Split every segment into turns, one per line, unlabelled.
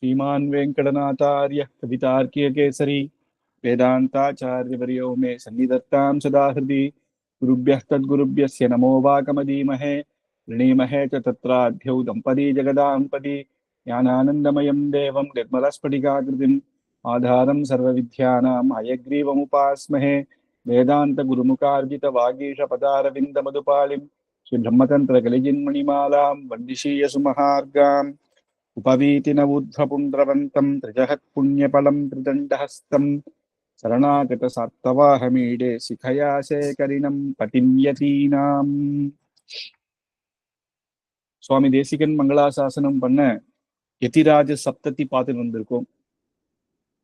श्रीमान् वेङ्कटनाथार्य कवितार्कियकेसरी वेदान्ताचार्यवर्यो मे सन्निधत्तां सदा हृदि गुरुभ्यः तद्गुरुभ्यस्य नमो वाकमदीमहे ऋणीमहे च तत्राढ्यौ दम्पती जगदाम्पति ज्ञानानन्दमयं देवं निर्मलस्फटिकाकृतिम् आधारं सर्वविद्यानाम् हयग्रीवमुपास्महे वेदान्तगुरुमुखार्जितवागीशपदारविन्दमधुपालिं श्रीब्रह्मतन्त्रकलिजिन्मणिमालां वन्दिशीयसुमहार्गाम् उपवीतिनवुध्वपुण्ड्रवन्तं त्रिजगत्पुण्यफलं त्रिदण्डहस्तं शरणागतसात्तवाहमीडे शिखया शेखरिणं पतिं சுவாமி தேசிகன் மங்களாசாசனம் பண்ண யதிராஜ சப்தத்தி பார்த்துட்டு வந்திருக்கோம்.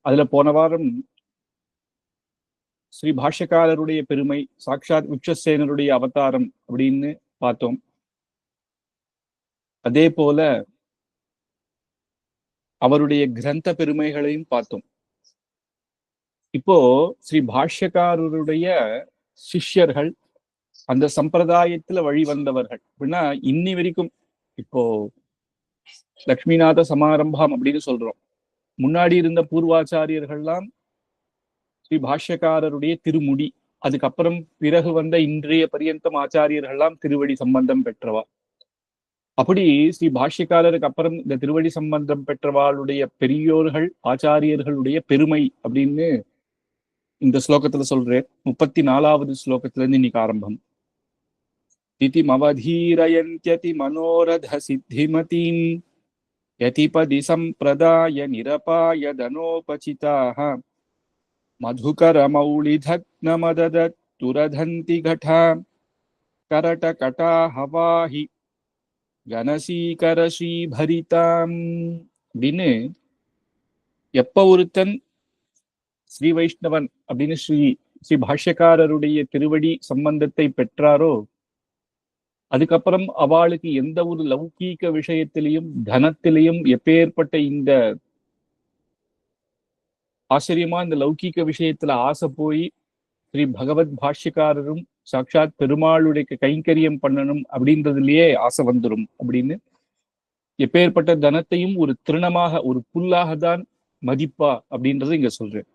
அதுல போன வாரம் ஸ்ரீ பாஷ்யக்காரருடைய பெருமை, சாட்சாத் உச்சசேனருடைய அவதாரம் அப்படின்னு பார்த்தோம். அதே போல அவருடைய கிரந்த பெருமைகளையும் பார்த்தோம். இப்போ ஸ்ரீ பாஷ்யக்காரருடைய சிஷ்யர்கள், அந்த சம்பிரதாயத்துல வழிவந்தவர்கள் அப்படின்னா இன்னி வரைக்கும் இப்போ லக்ஷ்மிநாத சமாரம்பம் அப்படின்னு சொல்றோம். முன்னாடி இருந்த பூர்வாச்சாரியர்கள்லாம் ஸ்ரீ பாஷ்யக்காரருடைய திருமுடி, அதுக்கப்புறம் பிறகு வந்த இன்றைய பரியந்தம் ஆச்சாரியர்கள்லாம் திருவடி சம்பந்தம் பெற்றவா. அப்படி ஸ்ரீ பாஷ்யக்காரருக்கு அப்புறம் இந்த திருவடி சம்பந்தம் பெற்றவாளுடைய பெரியோர்கள் ஆச்சாரியர்களுடைய பெருமை அப்படின்னு இந்த ஸ்லோகத்துல சொல்றேன். 34வது ஸ்லோகத்துல இருந்து இன்னைக்கு ஆரம்பம். திதிம் அவதீரயந்த்யதி மனோரத சித்திமதீம் யதிபதி சம்பிரதாய நிரபாய தனோபசிதாஹ மதுகர மௌளிதக்னமததத் துரதந்தி கடா கரட கடா ஹவாஹி கணசீகர ஸ்ரீபரிதாம் அப்படின்னு எப்ப ஒருத்தன் ஸ்ரீ வைஷ்ணவன் அப்படின்னு ஸ்ரீ பாஷ்யக்காரருடைய திருவடி சம்பந்தத்தை பெற்றாரோ, அதுக்கப்புறம் அவளுக்கு எந்த ஒரு லௌகீக விஷயத்திலையும் தனத்திலையும் எப்பேற்பட்ட இந்த ஆச்சரியமா இந்த லௌகீக விஷயத்துல ஆசை போய் ஸ்ரீ பகவத் பாஷ்யக்காரரும் சாட்சாத் பெருமாளுடைய கைங்கரியம் பண்ணணும் அப்படின்றதுலயே ஆசை வந்துடும் அப்படின்னு எப்பேற்பட்ட தனத்தையும் ஒரு திருணமாக, ஒரு புல்லாக தான் மதிப்பா அப்படின்றது இங்க சொல்றேன்.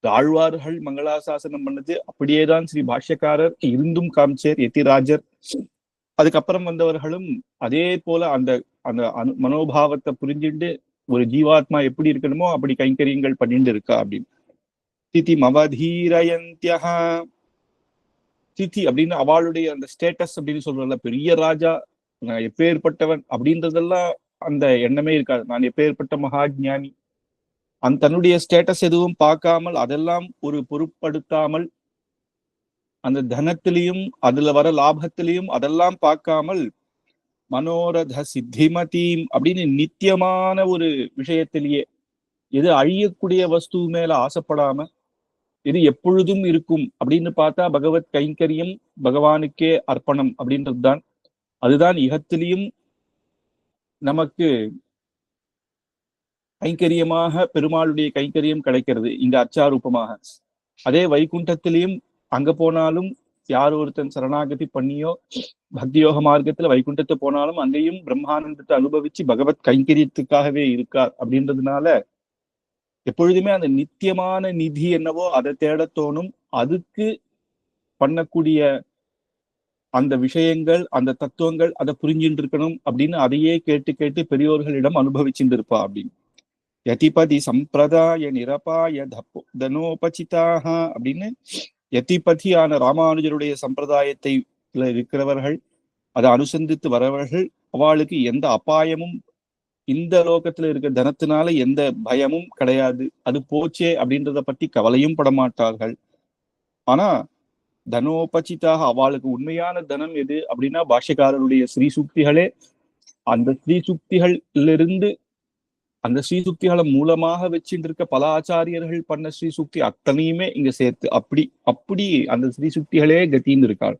ஆழ்வார்கள் மங்களாசாசனம் பண்ணது அப்படியேதான் ஸ்ரீ பாஷ்யக்காரர் இருந்தும் காமிச்சேர் யதிராஜர். அதுக்கப்புறம் வந்தவர்களும் அதே போல அந்த அந்த மனோபாவத்தை புரிஞ்சுட்டு ஒரு ஜீவாத்மா எப்படி இருக்கணுமோ அப்படி கைங்கரியங்கள் பண்ணிட்டு இருக்கா அப்படின்னு. திதி மவதீரயந்தியா, திதி அப்படின்னு அவளுடைய அந்த ஸ்டேட்டஸ் அப்படின்னு சொல்றல, பெரிய ராஜா, நான் எப்பேற்பட்டவன் அப்படின்றதெல்லாம் அந்த எண்ணமே இருக்காது. நான் எப்பேற்பட்ட மகாஜானி, அந்த தன்னுடைய ஸ்டேட்டஸ் எதுவும் பார்க்காமல், அதெல்லாம் ஒரு பொருட்படுத்தாமல், அந்த தனத்திலையும் அதுல வர லாபத்திலையும் அதெல்லாம் பார்க்காமல் மனோரத சித்திமதீம் அப்படின்னு நித்தியமான ஒரு விஷயத்திலேயே, எது அழியக்கூடிய வஸ்து மேல ஆசைப்படாம இது எப்பொழுதும் இருக்கும் அப்படின்னு பார்த்தா பகவத் கைங்கரியம் பகவானுக்கே அர்ப்பணம் அப்படின்றது தான். அதுதான் இகத்திலையும் நமக்கு கைங்கரியமாக பெருமாளுடைய கைங்கரியம் கிடைக்கிறது இங்க அச்சாரூபமாக. அதே வைகுண்டத்திலையும் அங்க போனாலும் யார் ஒருத்தன் சரணாகதி பண்ணியோ பக்தியோக மார்க்கத்துல வைகுண்டத்தை போனாலும் அங்கேயும் பிரம்மானந்தத்தை அனுபவிச்சு பகவத் கைங்கரியத்துக்காகவே இருக்கார் அப்படின்றதுனால எப்பொழுதுமே அந்த நித்தியமான நிதி என்னவோ அதை தேட தோணும். அதுக்கு பண்ணக்கூடிய அந்த விஷயங்கள், அந்த தத்துவங்கள் அதை புரிஞ்சுட்டு இருக்கணும் அப்படின்னு அதையே கேட்டு கேட்டு பெரியோர்களிடம் அனுபவிச்சுட்டு இருப்பா அப்படின்னு. யதிபதி சம்பிரதாய நிரபாய தனோபசிதாக அப்படின்னு யதிபதியான ராமானுஜருடைய சம்பிரதாயத்தை இருக்கிறவர்கள், அதை அனுசந்தித்து வரவர்கள், அவளுக்கு எந்த அபாயமும் இந்த லோகத்துல இருக்க தனத்தினால எந்த பயமும் கிடையாது. அது போச்சே அப்படின்றத பத்தி கவலையும் படமாட்டார்கள். ஆனா தனோபசிதாக அவளுக்கு உண்மையான தனம் எது அப்படின்னா பாஷ்யக்காரருடைய ஸ்ரீசுக்திகளே. அந்த ஸ்ரீசுக்திகளிலிருந்து அந்த ஸ்ரீசுக்திகளை மூலமாக வச்சுட்டு இருக்க பல ஆச்சாரியர்கள் பண்ண ஸ்ரீசுக்தி அத்தனையுமே இங்க சேர்த்து அப்படி அந்த ஸ்ரீசுக்திகளே கத்தின்னு இருக்காள்.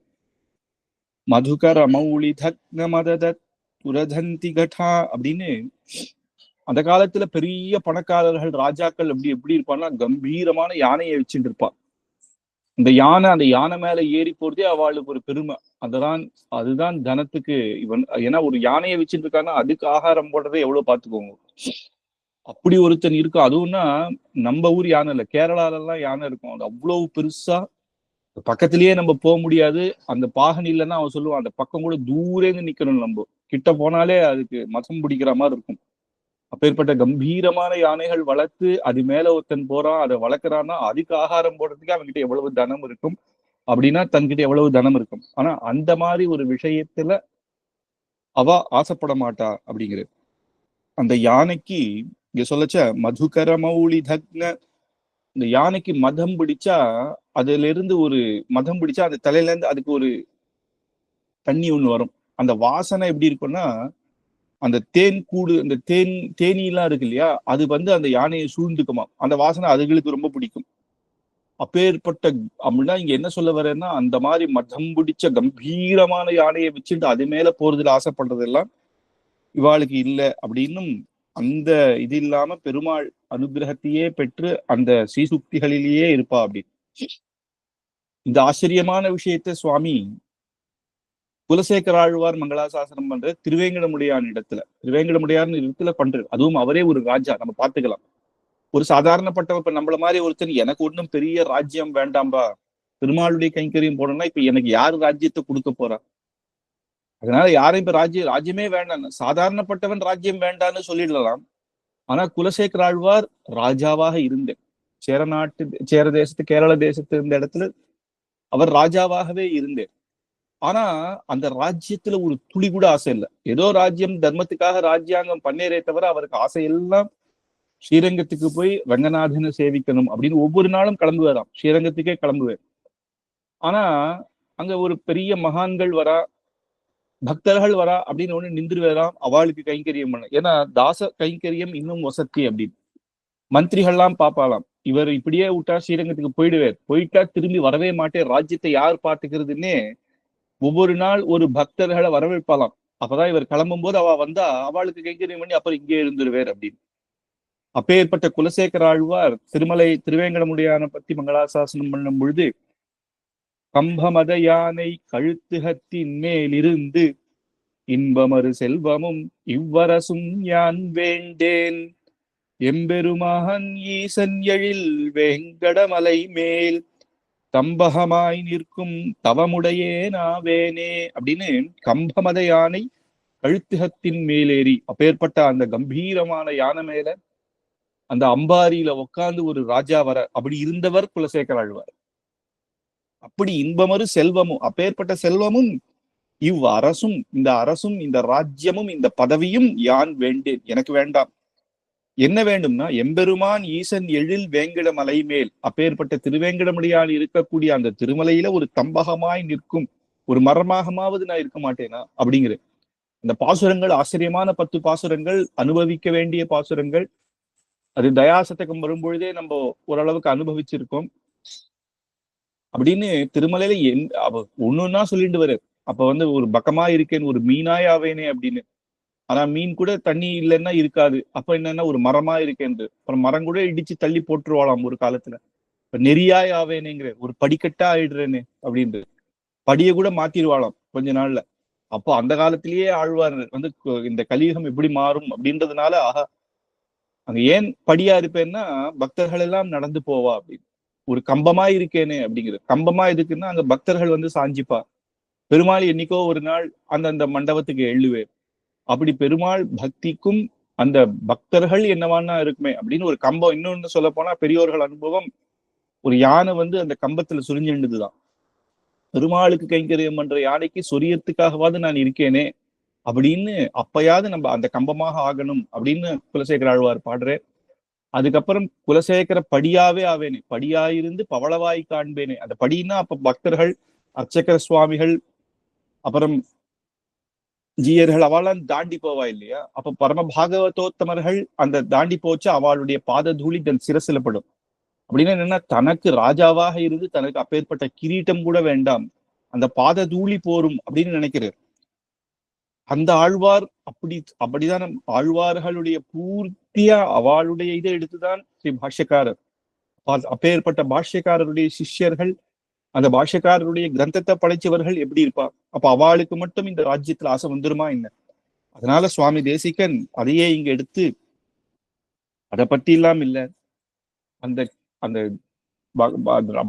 மதுகர மௌளி தக்ன மததத் துரதந்தி கடா அப்படின்னு அந்த காலத்துல பெரிய பணக்காரர்கள் ராஜாக்கள் எப்படி இருப்பான்னா கம்பீரமான யானையை வச்சுட்டு இருப்பான். அந்த யானை மேல ஏறி போறதே அவளுக்கு ஒரு பெருமை. அததான் அதுதான் தனத்துக்கு இவன். ஏன்னா ஒரு யானையை வச்சுட்டு இருக்கான்னா அதுக்கு ஆகாரம் போடுறதே எவ்வளவு பாத்துக்கோங்க. அப்படி ஒருத்தன் இருக்கும். அதுவும்னா நம்ம ஊர் யானை இல்ல, கேரளால எல்லாம் யானை இருக்கும். அது அவ்வளவு பெருசா, பக்கத்திலேயே நம்ம போக முடியாது. அந்த பாகன் இல்லைன்னா அவன் சொல்லுவான் அந்த பக்கம் கூட தூரேந்து நிக்கணும். நம்ம கிட்ட போனாலே அதுக்கு மதம் பிடிக்கிற மாதிரி இருக்கும். அப்பேற்பட்ட கம்பீரமான யானைகள் வளர்த்து அது மேல ஒருத்தன் போறான், அதை வளர்க்குறான்னா அதுக்கு ஆகாரம் போடுறதுக்கு அவன்கிட்ட எவ்வளவு தனம் இருக்கும். அப்படின்னா தன்கிட்ட எவ்வளவு தனம் இருக்கும். ஆனா அந்த மாதிரி ஒரு விஷயத்துல அவ ஆசைப்பட மாட்டா அப்படிங்கிறது. அந்த யானைக்கு இங்க சொல்லச்ச மதுகர மௌலி தக்ன, இந்த யானைக்கு மதம் பிடிச்சா, அதுல இருந்து ஒரு மதம் பிடிச்சா அந்த தலையில இருந்து அதுக்கு ஒரு தண்ணி ஒண்ணு வரும். அந்த வாசனை எப்படி இருக்கும்னா, அந்த தேன் கூடு, அந்த தேனீ எல்லாம் இருக்கு இல்லையா, அது வந்து அந்த யானையை சூழ்ந்துக்குமா. அந்த வாசனை அதுகளுக்கு ரொம்ப பிடிக்கும். அப்பேற்பட்ட, அப்படின்னா இங்க என்ன சொல்ல வரேன்னா, அந்த மாதிரி மதம் பிடிச்ச கம்பீரமான யானையை வச்சுட்டு அது மேல போறதுல ஆசைப்படுறது எல்லாம் இவாளுக்கு இல்ல அப்படின்னும். அந்த இது இல்லாம பெருமாள் அனுகிரகத்தையே பெற்று அந்த ஸ்ரீசுக்திகளிலேயே இருப்பா அப்படி. இந்த ஆச்சரியமான விஷயத்தை சுவாமி குலசேகர ஆழ்வார் மங்களாசாசனம் பண்ற திருவேங்கடமுடியான் இடத்துல, திருவேங்கடமுடியான் இடத்துல பண்றது. அதுவும் அவரே ஒரு ராஜா, நம்ம பாத்துக்கலாம். ஒரு சாதாரணப்பட்டவர், இப்ப நம்மள மாதிரி ஒருத்தர் எனக்கு ஒன்றும் பெரிய ராஜ்யம் வேண்டாம்பா, பெருமாளுடைய கைங்கரியம் போடணும்னா இப்ப எனக்கு யாரு ராஜ்யத்தை கொடுக்க போறா? அதனால யாரும் இப்ப ராஜ்யமே வேண்டாம், சாதாரணப்பட்டவன் ராஜ்யம் வேண்டான்னு சொல்லிடலாம். ஆனா குலசேகர ஆழ்வார் ராஜாவாக இருந்தேன், சேர நாட்டு, சேர தேசத்து, கேரள தேசத்து இந்த இடத்துல அவர் ராஜாவாகவே இருந்தேன். ஆனா அந்த ராஜ்யத்துல ஒரு துளி கூட ஆசை இல்லை. ஏதோ ராஜ்யம் தர்மத்துக்காக ராஜ்யாங்கம் பண்ணேரே தவிர அவருக்கு ஆசையெல்லாம் ஸ்ரீரங்கத்துக்கு போய் ரங்கநாதனை சேவிக்கணும் அப்படின்னு ஒவ்வொரு நாளும் கிளம்புவாராம். ஸ்ரீரங்கத்துக்கே கிளம்புவேன். ஆனா அங்க ஒரு பெரிய மகான்கள் வரா, பக்தர்கள் வரா அப்படின்னு ஒண்ணு நின்றுவேறாம் அவளுக்கு கைங்கரியம் பண்ண. ஏன்னா தாச கைங்கரியம் இன்னும் வசதி அப்படின்னு மந்திரிகள்லாம் பாப்பாலாம். இவர் இப்படியே விட்டா ஸ்ரீரங்கத்துக்கு போயிடுவார், போயிட்டா திரும்பி வரவே மாட்டேன், ராஜ்யத்தை யார் பாத்துக்கிறதுன்னே ஒவ்வொரு நாள் ஒரு பக்தர்களை வரவேற்பாலாம். அப்பதான் இவர் கிளம்பும் போது அவ வந்தா அவளுக்கு கைங்கரியம் பண்ணி அப்புறம் இங்கே இருந்துருவார் அப்படின்னு. அப்பேற்பட்ட குலசேகர ஆழ்வார் திருமலை திருவேங்கடமுடியான பத்தி மங்களாசாசனம் பண்ணும் பொழுது, கம்பமத யானை கழுத்துகத்தின் மேலிருந்து இன்பமறு செல்வமும் இவ்வரசும் யான் வேண்டேன், எம்பெருமான் ஈசன் எழில் வேங்கடமலை மேல் தம்பகமாய் நிற்கும் தவமுடையே நாவேனே அப்படின்னு. கம்பமத யானை கழுத்துகத்தின் மேலேறி, அப்பேற்பட்ட அந்த கம்பீரமான யானை மேல அந்த அம்பாரியில உட்கார்ந்து ஒரு ராஜா வர, அப்படி இருந்தவர் குலசேகர ஆழ்வார். அப்படி இன்பமறு செல்வமும், அப்பேற்பட்ட செல்வமும் இவ் அரசும், இந்த அரசும் இந்த ராஜ்யமும் இந்த பதவியும் யான் வேண்டேன், எனக்கு வேண்டாம். என்ன வேண்டும்னா எம்பெருமான் ஈசன் எழில் வேங்கட மலை மேல், அப்பேற்பட்ட திருவேங்கடமுடியான் இருக்கக்கூடிய அந்த திருமலையில ஒரு தம்பகமாய் நிற்கும் ஒரு மரமாகமாவது நான் இருக்க மாட்டேனா அப்படிங்கிற. அந்த பாசுரங்கள் ஆச்சரியமான 10 பாசுரங்கள், அனுபவிக்க வேண்டிய பாசுரங்கள். அது தயாசதகம் வரும்பொழுதே நம்ம ஓரளவுக்கு அனுபவிச்சிருக்கோம். அப்படின்னு திருமலையில ஒண்ணுன்னா சொல்லிட்டு வர. அப்ப வந்து ஒரு பக்கமா இருக்கேன், ஒரு மீனாய் ஆவேனே அப்படின்னு. ஆனா மீன் கூட தண்ணி இல்லைன்னா இருக்காது. அப்ப என்னன்னா ஒரு மரமா இருக்கேன், அப்புறம் மரம் கூட இடிச்சு தள்ளி போட்டுருவாளாம் ஒரு காலத்துல. இப்ப நெறியாய் ஆவேனேங்கிற, ஒரு படிக்கட்டா ஆயிடுறேன்னு அப்படின்ட்டு படியை கூட மாத்திருவாளாம் கொஞ்ச நாள்ல. அப்போ அந்த காலத்திலேயே ஆழ்வார் வந்து இந்த கலியுகம் எப்படி மாறும் அப்படின்றதுனால, ஆஹா அங்க ஏன் படியா இருப்பேன்னா பக்தர்கள் எல்லாம் நடந்து போவா அப்படின்னு. ஒரு கம்பமா இருக்கேனே அப்படிங்கிறது. கம்பமா எதுக்குன்னா அங்க பக்தர்கள் வந்து சாஞ்சிப்பா. பெருமாள் என்னைக்கோ ஒரு நாள் அந்த மண்டபத்துக்கு எழுவேன். அப்படி பெருமாள் பக்திக்கும் அந்த பக்தர்கள் என்னவானா இருக்குமே அப்படின்னு ஒரு கம்பம். இன்னொன்னு சொல்ல போனா பெரியோர்கள் அனுபவம், ஒரு யானை வந்து அந்த கம்பத்துல சுரிஞ்சுண்டுதுதான். பெருமாளுக்கு கைங்கரியம் பண்ற யானைக்கு சொரியத்துக்காகவாது நான் இருக்கேனே அப்படின்னு, அப்பயாவது நம்ம அந்த கம்பமாக ஆகணும் அப்படின்னு குலசேகர ஆழ்வார் பாடுறேன். அதுக்கப்புறம் குலசேகர படியாவே ஆவேனே, படியாயிருந்து பவளவாய் காண்பேனே. அந்த படின்னா அப்ப பக்தர்கள், அர்ச்சகர சுவாமிகள், அப்புறம் ஜீயர்கள் அவெல்லாம் தாண்டி போவா இல்லையா. அப்ப பரம பாகவதோத்தமர்கள் அந்த தாண்டி போச்சு அவளுடைய பாத தூளி தன் சிரசில படும். அப்படின்னு என்னன்னா தனக்கு ராஜாவாக இருந்து தனக்கு அப்பேற்பட்ட கிரீட்டம் கூட வேண்டாம், அந்த பாத தூளி போரும் அப்படின்னு நினைக்கிறார் அந்த ஆழ்வார். அப்படிதான் ஆழ்வார்களுடைய பூர்த்தியா அவளுடைய இதை எடுத்துதான் ஸ்ரீ பாஷ்யக்காரர். அப்பேற்பட்ட பாஷ்யக்காரருடைய சிஷ்யர்கள் அந்த பாஷ்யக்காரருடைய கிரந்தத்தை படைச்சவர்கள் எப்படி இருப்பா? அப்ப அவளுக்கு மட்டும் இந்த ராஜ்யத்துல ஆசை வந்துருமா என்ன? அதனால சுவாமி தேசிகன் அதையே இங்க எடுத்து அதை பத்தி எல்லாம் இல்ல, அந்த அந்த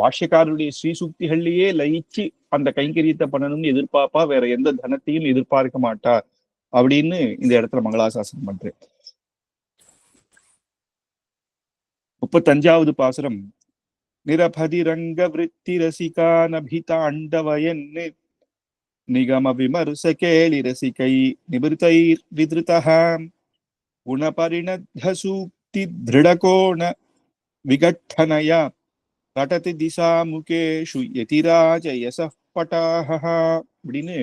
பாஷ்யக்காரருடைய ஸ்ரீசுக்திகள்லயே லயிச்சு அந்த கைங்கரியத்தை பண்ணணும்னு எதிர்பார்ப்பா, வேற எந்த தனத்தையும் எதிர்பார்க்க மாட்டா அப்படின்னு இந்த இடத்துல மங்களாசாசனம் பண்றேன். 35வது பாசுரம். நிரபதிரங்க விருத்தி ரசிகானபிதாண்டவயன் நிகம விமர்ச கேளி ரசிகை நிபிருதைர் விதிருதஹாம் குணபரிணத்த சூக்தி திருடகோண விகட்டனயா ரடதி திசா முகேஷு யதிராஜயச பட்டாஹ அப்படின்னு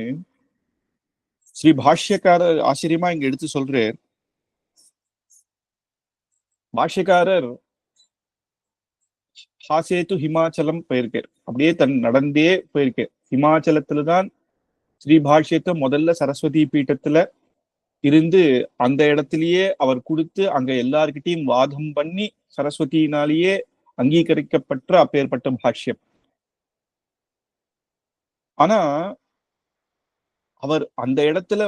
ஸ்ரீ பாஷ்யக்காரர் ஆச்சரியமா இங்க எடுத்து சொல்றார். பாஷ்யக்காரர் ஹாசேத்து ஹிமாச்சலம் போயிருக்கார். அப்படியே நடந்தே போயிருக்கார். ஹிமாச்சலத்துலதான் ஸ்ரீ பாஷ்யத்தை முதல்ல சரஸ்வதி பீட்டத்துல இருந்து அந்த இடத்திலேயே அவர் கொடுத்து அங்க எல்லார்கிட்டையும் வாதம் பண்ணி சரஸ்வதியினாலேயே அங்கீகரிக்கப்பட்ட அப்பேற்பட்ட பாஷ்யம். ஆனா அவர் அந்த இடத்துல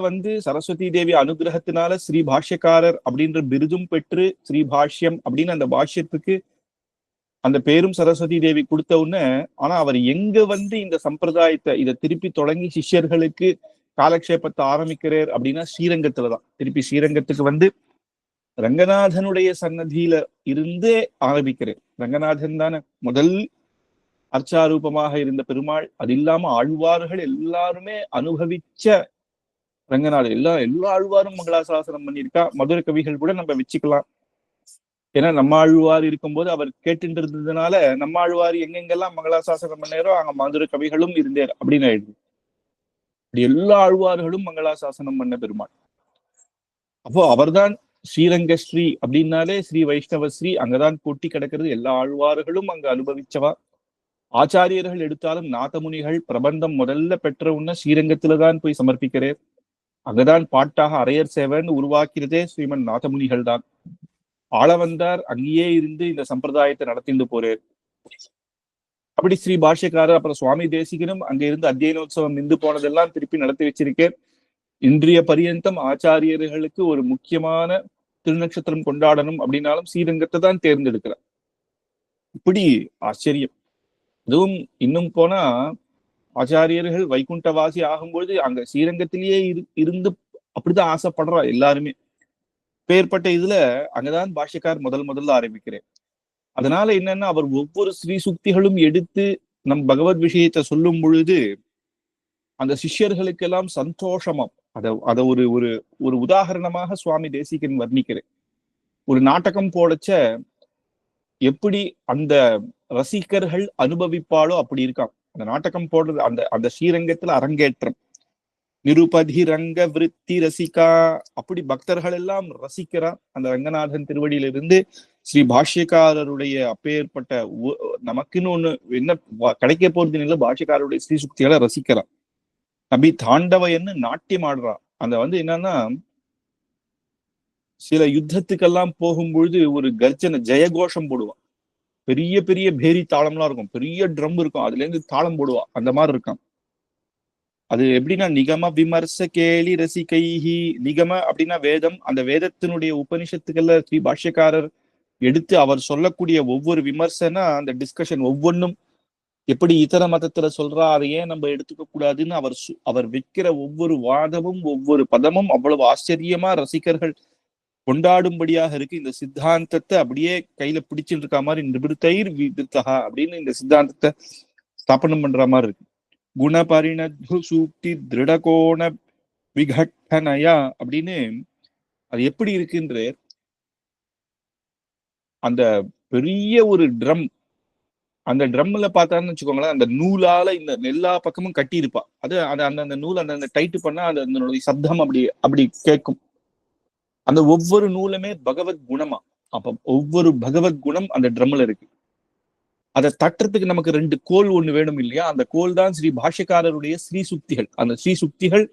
சரஸ்வதி தேவி அனுகிரகத்தினால ஸ்ரீ பாஷ்யக்காரர் அப்படின்ற விருதும் பெற்று ஸ்ரீ பாஷ்யம் அப்படின்னு அந்த பாஷ்யத்துக்கு அந்த பேரும் சரஸ்வதி தேவி கொடுத்த உடனே, ஆனா அவர் எங்க இந்த சம்பிரதாயத்தை இதை திருப்பி தொடங்கி சிஷ்யர்களுக்கு காலக்ஷேபத்தை ஆரம்பிக்கிறார் அப்படின்னா ஸ்ரீரங்கத்துலதான். திருப்பி ஸ்ரீரங்கத்துக்கு ரங்கநாதனுடைய சன்னதியில இருந்தே ஆரம்பிக்கிறேன். ரங்கநாதன் தானே முதல் அர்ச்சாரூபமாக இருந்த பெருமாள். அது இல்லாம ஆழ்வார்கள் எல்லாருமே அனுபவிச்ச ரங்கநாதர். எல்லா ஆழ்வாரும் மங்களாசாசனம் பண்ணியிருக்கா. மதுரை கவிகள் கூட நம்ம வச்சுக்கலாம். ஏன்னா நம்ம ஆழ்வார் இருக்கும்போது அவர் கேட்டு இருந்ததுனால நம்ம ஆழ்வார் எங்கெங்கெல்லாம் மங்களாசாசனம் பண்ணாரோ அங்க மதுரை கவிகளும் இருந்தார் அப்படின்னு ஆயிடுது. எல்லா ஆழ்வார்களும் மங்களாசாசனம் பண்ண பெருமாள். அப்போ அவர்தான் ஸ்ரீரங்க ஸ்ரீ அப்படின்னாலே ஸ்ரீ வைஷ்ணவ ஸ்ரீ அங்கதான் கொட்டி கிடக்கிறது. எல்லா ஆழ்வார்களும் அங்க அனுபவிச்சவா. ஆச்சாரியர்கள் எடுத்தாலும் நாதமுனிகள் பிரபந்தம் முதல்ல பெற்ற உடனே ஸ்ரீரங்கத்துலதான் போய் சமர்ப்பிக்கிறேன். அங்கதான் பாட்டாக அரையர் சேவன் உருவாக்கிறதே ஸ்ரீமன் நாதமுனிகள் தான். ஆள வந்தார், அங்கேயே இருந்து இந்த சம்பிரதாயத்தை நடத்திட்டு போறார். அப்படி ஸ்ரீ பாஷ்யக்காரர் அப்புறம் சுவாமி தேசிகனும் அங்க இருந்து அத்தியனோத்சவம் நின்று போனதெல்லாம் திருப்பி நடத்தி வச்சிருக்கேன். இன்றைய பரியந்தம் ஆச்சாரியர்களுக்கு ஒரு முக்கியமான திருநட்சத்திரம் கொண்டாடணும் அப்படின்னாலும் ஸ்ரீரங்கத்தை தான் தேர்ந்தெடுக்கிறார். இப்படி ஆச்சரியம். அதுவும் இன்னும் போனா ஆச்சாரியர்கள் வைகுண்டவாசி ஆகும்பொழுது அங்க ஸ்ரீரங்கத்திலேயே இருந்து அப்படிதான் ஆசைப்படுறா எல்லாருமே. பேர்பட்ட இதுல அங்கதான் பாஷ்யக்கார் முதல்ல ஆரம்பிக்கிறேன். அதனால என்னன்னா அவர் ஒவ்வொரு ஸ்ரீ சுக்திகளும் எடுத்து நம் பகவத் விஷயத்தை சொல்லும் பொழுது அந்த சிஷ்யர்களுக்கெல்லாம் சந்தோஷமா அத ஒரு ஒரு ஒரு உதாரணமாக சுவாமி தேசிகன் வர்ணிக்கிறேன். ஒரு நாடகம் போடச்ச எப்படி அந்த ரசிகர்கள் அனுபவிப்பாளோ அப்படி இருக்கான் அந்த நாடகம் போடுறது. அந்த அந்த ஸ்ரீரங்கத்துல அரங்கேற்றம். நிருபதி ரங்க விருத்தி ரசிகா, அப்படி பக்தர்கள் எல்லாம் ரசிக்கிறார் அந்த ரங்கநாதன் திருவடியிலிருந்து. ஸ்ரீ பாஷ்யக்காரருடைய அப்பேற்பட்ட நமக்குன்னு ஒண்ணு என்ன கிடைக்க போறது இல்லை, பாஷ்யக்காரருடைய ஸ்ரீ சுக்திகளை ரசிக்கிறார். நபி தாண்டவன்னு நாட்டியம் ஆடுறா. அந்த என்னன்னா சில யுத்தத்துக்கெல்லாம் போகும்பொழுது ஒரு கர்ஜனை ஜெயகோஷம் போடுவான். பெரிய பெரிய பேரி தாளம்லாம் இருக்கும், பெரிய ட்ரம் இருக்கும், அதுல இருந்து தாளம் போடுவா. அந்த மாதிரி இருக்கான். அது எப்படின்னா நிகம விமர்ச கேலி ரசிகைஹி. நிகம அப்படின்னா வேதம். அந்த வேதத்தினுடைய உபனிஷத்துக்கள்ல ஸ்ரீ பாஷ்யக்காரர் எடுத்து அவர் சொல்லக்கூடிய ஒவ்வொரு விமர்சனா அந்த டிஸ்கஷன் ஒவ்வொன்றும் எப்படி இதர மதத்துல சொல்றா அதை ஏன் நம்ம எடுத்துக்க கூடாதுன்னு அவர் வைக்கிற ஒவ்வொரு வாதமும் ஒவ்வொரு பதமும் அவ்வளவு ஆச்சரியமா ரசிகர்கள் கொண்டாடும்படியாக இருக்கு. இந்த சித்தாந்தத்தை அப்படியே கையில பிடிச்சிட்டு இருக்க மாதிரி நிபிருத்தைர் விதிர்த்தகா அப்படின்னு இந்த சித்தாந்தத்தை ஸ்தாபனம் பண்ற மாதிரி இருக்கு. குணபரிணத்து சூக்தி திருடகோண விகட்டனயா அப்படின்னு அது எப்படி இருக்குன்ற அந்த பெரிய ஒரு ட்ரம். அந்த ட்ரம்ல பார்த்தான்னு வச்சுக்கோங்களேன், அந்த நூலால இந்த எல்லா பக்கமும் கட்டி இருப்பா. அது அந்த நூல் அந்த டைட்டு பண்ணா அந்த சப்தம் அப்படி கேட்கும். அந்த ஒவ்வொரு நூலுமே பகவத் குணமா. அப்ப ஒவ்வொரு பகவத் குணம் அந்த ட்ரம்ல இருக்கு. அதை தட்டுறதுக்கு நமக்கு 2 கோல் ஒண்ணு வேணும் இல்லையா? அந்த கோல் தான் ஸ்ரீ பாஷ்யக்காரருடைய ஸ்ரீ சுக்திகள். அந்த ஸ்ரீ சுக்திகள்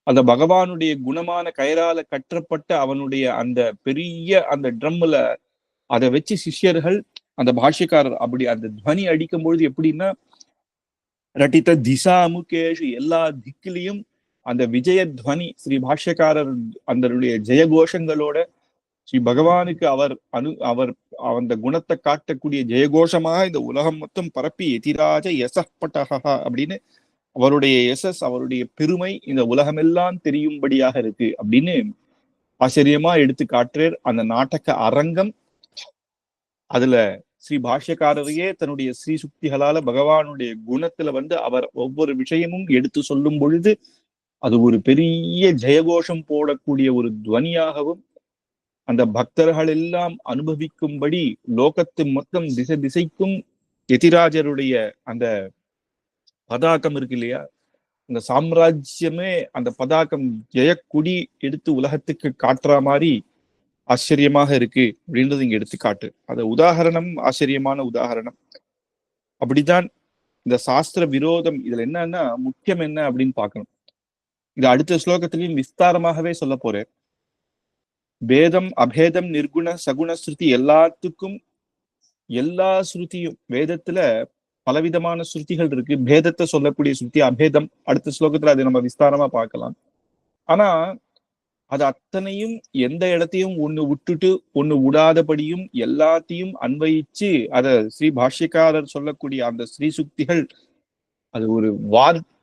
அந்த பகவானுடைய குணமான கயரால கற்றப்பட்ட அவனுடைய அந்த பெரிய அந்த ட்ரம்ல அதை வச்சு சிஷ்யர்கள் அந்த பாஷ்யக்காரர் அப்படி அந்த துவனி அடிக்கும் பொழுது எப்படின்னா ரட்டித திசாமுகேஷு, எல்லா திக்கிலையும் அந்த விஜயத்வனி ஸ்ரீ பாஷ்யக்காரர் அந்த ஜெயகோஷங்களோட ஸ்ரீ பகவானுக்கு அவர் அந்த குணத்தை காட்டக்கூடிய ஜெயகோஷமாக இந்த உலகம் மொத்தம் பரப்பி எதிராஜ யசப்பட்டஹா அப்படின்னு அவருடைய யசஸ், அவருடைய பெருமை இந்த உலகமெல்லாம் தெரியும்படியாக இருக்கு அப்படின்னு ஆச்சரியமா எடுத்து காட்டுறார் அந்த நாடக அரங்கம். அதுல ஸ்ரீ பாஷ்யக்காரரையே தன்னுடைய ஸ்ரீ சுக்திகளால பகவானுடைய குணத்துல அவர் ஒவ்வொரு விஷயமும் எடுத்து சொல்லும் பொழுது அது ஒரு பெரிய ஜெயகோஷம் போடக்கூடிய ஒரு துவனியாகவும் அந்த பக்தர்கள் எல்லாம் அனுபவிக்கும்படி லோகத்து மொத்தம் திசை திசைக்கும் எதிராஜருடைய அந்த பதாகம் இருக்கு இல்லையா, அந்த சாம்ராஜ்யமே அந்த பதாகம் ஜெயக்குடி எடுத்து உலகத்துக்கு காட்டுற மாதிரி ஆச்சரியமாக இருக்கு அப்படின்றது இங்க எடுத்து காட்டு. அது உதாரணம், ஆச்சரியமான உதாரணம். அப்படித்தான் இந்த சாஸ்திர விரோதம் இதுல என்னன்னா முக்கியம் என்ன அப்படின்னு பார்க்கணும். இது அடுத்த ஸ்லோகத்திலையும் விஸ்தாரமாகவே சொல்ல போறேன். பேதம் அபேதம் நிர்குண சகுண ஸ்ருதி எல்லாத்துக்கும் எல்லா ஸ்ருதியும் வேதத்துல பலவிதமான ஸ்ருதிகள் இருக்கு. பேதத்தை சொல்லக்கூடிய ஸ்ருதி அபேதம் அடுத்த ஸ்லோகத்துல அதை நம்ம விஸ்தாரமா பார்க்கலாம். ஆனா அது அத்தனையும் எந்த இடத்தையும் ஒண்ணு விட்டுட்டு ஒண்ணு விடாதபடியும் எல்லாத்தையும் அன்வயிச்சு அத ஸ்ரீ பாஷ்யக்காரர் சொல்லக்கூடிய அந்த ஸ்ரீ சுக்திகள் அது ஒரு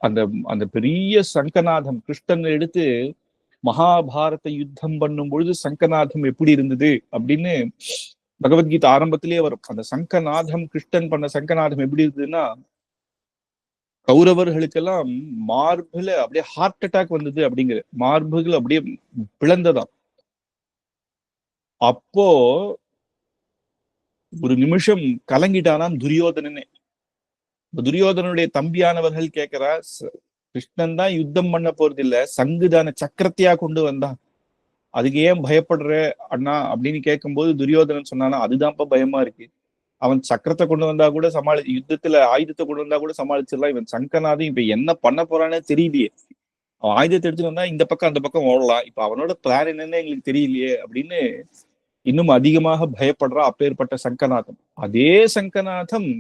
அந்த அந்த பெரிய சங்கநாதம் கிருஷ்ணன் எடுத்து மகாபாரத யுத்தம் பண்ணும் பொழுது சங்கநாதம் எப்படி இருந்தது அப்படின்னு பகவத்கீதை ஆரம்பத்திலேயே வரும். அந்த சங்கநாதம் கிருஷ்ணன் பண்ண சங்கநாதம் எப்படி இருந்ததுன்னா கௌரவர்களுக்கெல்லாம் மார்புல அப்படியே ஹார்ட் அட்டாக் வந்தது அப்படிங்கிற, மார்புகள் அப்படியே பிளந்ததாம். அப்போ ஒரு நிமிஷம் கலங்கிட்டானாம் துரியோதனனே. துரியோதனுடைய தம்பியானவர்கள் கேட்கிறா, கிருஷ்ணன் தான் யுத்தம் பண்ண போறது இல்ல, சங்குதான சக்கரத்தையா கொண்டு வந்தான், அதுக்கு ஏன் பயப்படுற அண்ணா அப்படின்னு கேட்கும்போது துரியோதனன் சொன்னானா, அதுதான்ப்பா பயமா இருக்கு, அவன் சக்கரத்தை கொண்டு வந்தா கூட யுத்தத்துல ஆயுதத்தை கொண்டு வந்தா கூட சமாளிச்சிடலாம், இவன் சங்கநாதம் இப்ப என்ன பண்ண போறானே தெரியலையே, அவன் ஆயுதத்தை எடுத்துட்டு வந்தா இந்த பக்கம் அந்த பக்கம் ஓடலாம், இப்ப அவனோட பிளான் என்னன்னு எங்களுக்கு தெரியலையே அப்படின்னு இன்னும் அதிகமாக பயப்படுறா. அப்பேற்பட்ட சங்கநாதம். அதே சங்கநாதம்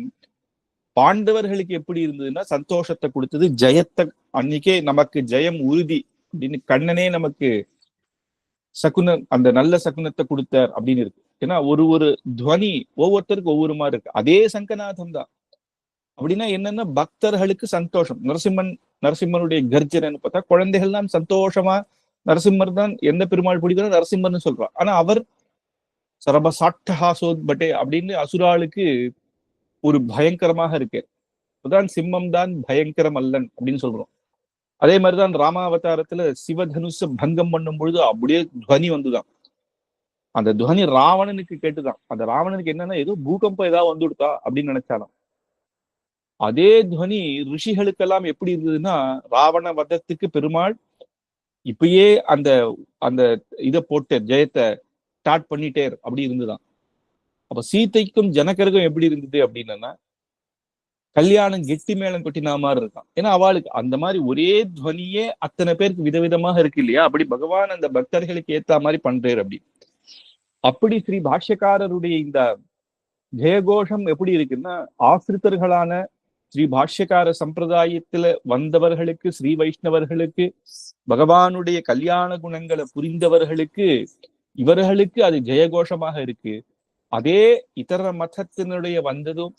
பாண்டவர்களுக்கு எப்படி இருந்ததுன்னா சந்தோஷத்தை கொடுத்தது, ஜெயத்தை அன்னைக்கே நமக்கு ஜெயம் உறுதி அப்படின்னு கண்ணனே நமக்கு சகுனம் அந்த நல்ல சகுனத்தை கொடுத்தார் அப்படின்னு இருக்கு. ஏன்னா ஒரு துவனி ஒவ்வொருத்தருக்கும் ஒவ்வொரு மாதிரி இருக்கு. அதே சங்கநாதம் தான். அப்படின்னா என்னன்னா பக்தர்களுக்கு சந்தோஷம். நரசிம்மனுடைய கர்ஜனைன்னு பார்த்தா குழந்தைகள் தான் சந்தோஷமா நரசிம்மர் தான் எந்த பெருமாள் பிடிக்கிறோம் நரசிம்மர்னு சொல்றான். ஆனா அவர் சரபசாட்டஹாசோத்பட்டே அப்படின்னு அசுராளுக்கு ஒரு பயங்கரமாக இருக்கு. அதுதான் சிம்மம் தான் பயங்கரம் அல்லன் அப்படின்னு சொல்றோம். அதே மாதிரிதான் ராமாவதாரத்துல சிவதனுஷ பங்கம் பண்ணும் பொழுது அப்படியே துவனி வந்துதான். அந்த துவனி ராவணனுக்கு கேட்டுதான். அந்த ராவணனுக்கு என்னன்னா ஏதோ பூகம்பம் ஏதாவது வந்துடுதா அப்படின்னு நினைச்சாலும் அதே துவனி ரிஷிகளுக்கெல்லாம் எப்படி இருந்ததுன்னா ராவண வதத்துக்கு பெருமாள் இப்பயே அந்த அந்த இதை போட்டு ஜெயத்தை ஸ்டார்ட் பண்ணிட்டேர் அப்படி இருந்துதான். அப்ப சீதைக்கும் ஜனகருக்கும் எப்படி இருந்தது அப்படின்னா கல்யாணம் கெட்டி மேளம் கொட்டினா மாதிரி இருக்கான். ஏன்னா அவளுக்கு அந்த மாதிரி ஒரே துவனியே அத்தனை பேருக்கு விதவிதமாக இருக்கு இல்லையா, அப்படி பகவான் அந்த பக்தர்களுக்கு ஏத்த மாதிரி பண்றாரு. அப்படி ஸ்ரீ பாஷ்யக்காரருடைய இந்த ஜெயகோஷம் எப்படி இருக்குன்னா ஆசிரித்தர்களான ஸ்ரீ பாஷ்யக்கார சம்பிரதாயத்துல வந்தவர்களுக்கு, ஸ்ரீ வைஷ்ணவர்களுக்கு, பகவானுடைய கல்யாண குணங்களை புரிந்தவர்களுக்கு, இவர்களுக்கு அது ஜெயகோஷமாக இருக்கு. அதே இதர மதத்தினுடைய வந்ததும்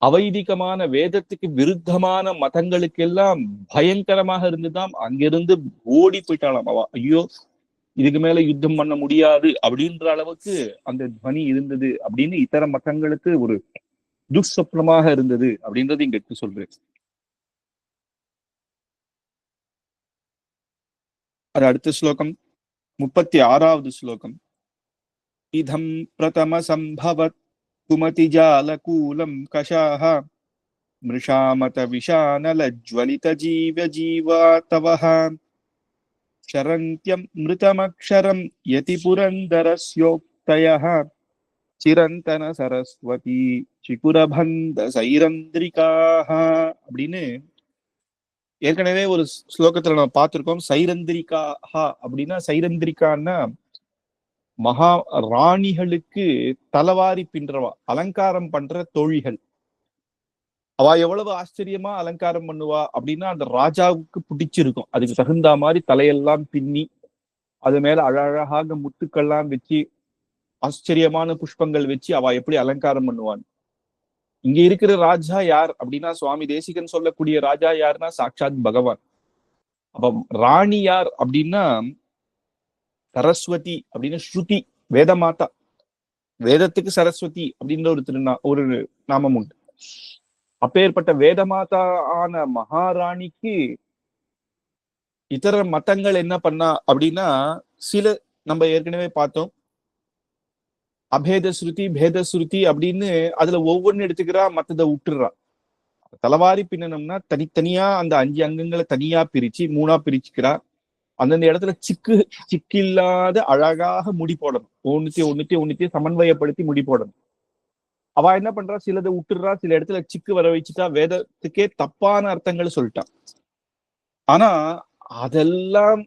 அவைதிகமான வேதத்துக்கு விருத்தமான மதங்களுக்கெல்லாம் பயங்கரமாக இருந்துதான். அங்கிருந்து ஓடி போயிட்டாலாம் அவ, ஐயோ இதுக்கு மேல யுத்தம் பண்ண முடியாது அப்படின்ற அளவுக்கு அந்த துவனி இருந்தது அப்படின்னு இதர மதங்களுக்கு ஒரு துஷ்சப்னமாக இருந்தது அப்படின்றது இங்க எடுத்து சொல்றேன். அது அடுத்த ஸ்லோகம் 36வது ஸ்லோகம். இதம் பிரதம சம்பவத் குமதி ஜாலகூலம் கஷாஹ மிருஷாமத விஷானல ஜ்வலித ஜீவ ஜீவாதவஹ சரண்யம் மிருதமக்ஷரம் யதி புரந்தரஸ்யோக்தயஹ சிரந்தன சரஸ்வதி சிகுரபந்த சைரந்திரிகாஹ அப்படின்னு ஏற்கனவே ஒரு ஸ்லோகத்துல நம்ம பார்த்திருக்கோம். சைரந்திரிகாஹா அப்படின்னா சைரந்திரிகான்னா மகா ராணிகளுக்கு தலவாரி பின்றவா, அலங்காரம் பண்ற தோழிகள். அவ எவ்வளவு ஆச்சரியமா அலங்காரம் பண்ணுவா அப்படின்னா அந்த ராஜாவுக்கு பிடிச்சிருக்கும். அதுக்கு தகுந்த மாதிரி தலையெல்லாம் பின்னி அது மேல அழகழகாக முத்துக்கள்லாம் வச்சு ஆச்சரியமான புஷ்பங்கள் வச்சு அவ எப்படி அலங்காரம் பண்ணுவான். இங்க இருக்கிற ராஜா யார் அப்படின்னா சுவாமி தேசிகன் சொல்லக்கூடிய ராஜா யாருன்னா சாட்சாத் பகவான். அப்ப ராணி யார் அப்படின்னா சரஸ்வதி அப்படின்னு ஸ்ருதி, வேத மாதா. வேதத்துக்கு சரஸ்வதி அப்படின்ற ஒரு நாமம் உண்டு. அப்பேற்பட்ட வேதமாதா ஆன மகாராணிக்கு இதர மதங்கள் என்ன பண்ணா அப்படின்னா சில நம்ம ஏற்கனவே பார்த்தோம் அபேத ஸ்ருதி பேத ஸ்ருதி அப்படின்னு அதுல ஒவ்வொன்னு எடுத்துக்கிறா, மத்ததை விட்டுடுறா. தலவாரி பின்னணும்னா தனித்தனியா அந்த 5 அங்கங்களை தனியா பிரிச்சு 3ஆ பிரிச்சுக்கிறா. அந்தந்த இடத்துல சிக்கு இல்லாத அழகாக முடி போடணும். ஒன்னுத்தையும் சமன்வயப்படுத்தி முடி போடணும். அவ என்ன பண்றா, சிலதை விட்டுடுறா, சில இடத்துல சிக்கு வர வச்சுட்டா, வேதத்துக்கே தப்பான அர்த்தங்களை சொல்லிட்டான். ஆனா அதெல்லாம்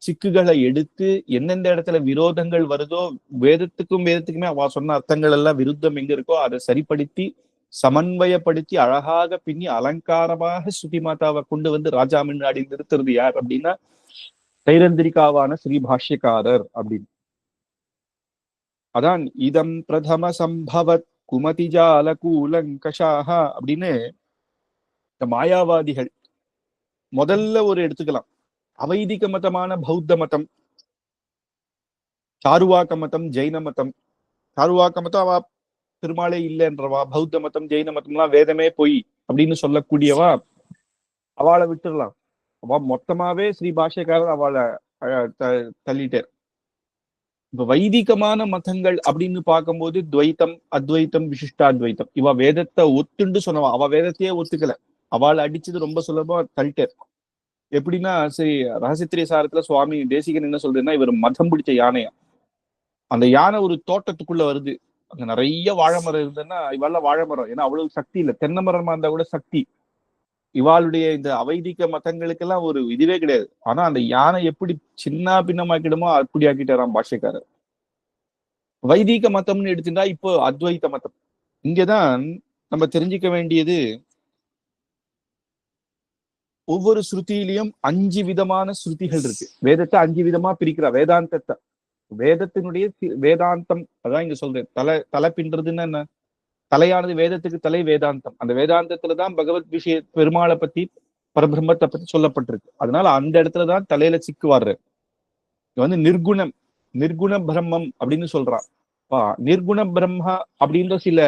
சிக்குகளை எடுத்து எந்தெந்த இடத்துல விரோதங்கள் வருதோ, வேதத்துக்குமே அவ சொன்ன அர்த்தங்கள் எல்லாம் விருத்தம் எங்க இருக்கோ அதை சரிப்படுத்தி சமன்வயப்படுத்தி அழகாக பின்னி அலங்காரமாக ஸ்ருதி மாதாவை கொண்டு வந்து ராஜா முன்னாடி நிறுத்துறது யார் அப்படின்னா தைரந்திரிகாவான ஸ்ரீ பாஷ்யக்காரர் அப்படின்னு. அதான் இதம் பிரதம சம்பவத் குமதிஜால கூலங்கஷாக அப்படின்னு இந்த மாயாவாதிகள் முதல்ல ஒரு எடுத்துக்கலாம். அவைதிக மதமான பௌத்த மதம், சாருவாக்க மதம், ஜெயின மதம். சாருவாக்க மதம் அவ பெருமாளே இல்லைன்றவா, பௌத்த மதம் ஜெயின மதம்லாம் வேதமே பொய் அப்படின்னு சொல்லக்கூடியவா, அவளை விட்டுடலாம். அவ மொத்தமாவே ஸ்ரீ பாஷ்யக்காரர் அவளை தள்ளிட்டார். இப்ப வைதிகமான மதங்கள் அப்படின்னு பார்க்கும்போது துவைத்தம், அத்வைத்தம், விசிஷ்டாத்வைத்தம். இவ வேதத்தை ஒத்துண்டு சொன்னவா, அவ வேதத்தையே ஒத்துக்கல. அவளை அடிச்சது ரொம்ப சுலபமா தள்ளிட்டார். எப்படின்னா சரி, ரகசியத்திரிய சாரத்துல சுவாமி தேசிகன் என்ன சொல்றதுன்னா, இவர் மதம் பிடிச்ச யானையா. அந்த யானை ஒரு தோட்டத்துக்குள்ள வருது, அங்க நிறைய வாழை மரம் இருந்ததுன்னா இவாள் வாழை மரம், ஏன்னா அவ்வளவு சக்தி இல்லை. தென்னை மரமா இருந்தா கூட சக்தி. இவாளுடைய இந்த அவைதிக மதங்களுக்கெல்லாம் ஒரு இதுவே கிடையாது. ஆனா அந்த யானை எப்படி சின்ன பின்னமாக்கிடுமோ அப்படி ஆக்கிட்டாராம் பாஷ்யக்காரர். வைதிக மதம்னு எடுத்துட்டா இப்போ அத்வைத்த மதம். இங்கதான் நம்ம தெரிஞ்சுக்க வேண்டியது, ஒவ்வொரு ஸ்ருதியிலையும் 5 விதமான ஸ்ருதிகள் இருக்கு. வேதத்தை 5 விதமா பிரிக்கிறா. வேதாந்தத்தை, வேதத்தினுடைய வேதாந்தம் அதான் இங்க சொல்றேன். தலை பின்றதுன்னு என்ன, தலையானது வேதத்துக்கு தலை வேதாந்தம். அந்த வேதாந்தத்துலதான் பகவத் விஷய பெருமாளை பத்தி பரபிரம்மத்தை பத்தி சொல்லப்பட்டிருக்கு. அதனால அந்த இடத்துலதான் தலையில சிக்கு வர்ற. இது நிர்குண பிரம்மம் அப்படின்னு சொல்றான். நிர்குண பிரம்மா அப்படின்ற சில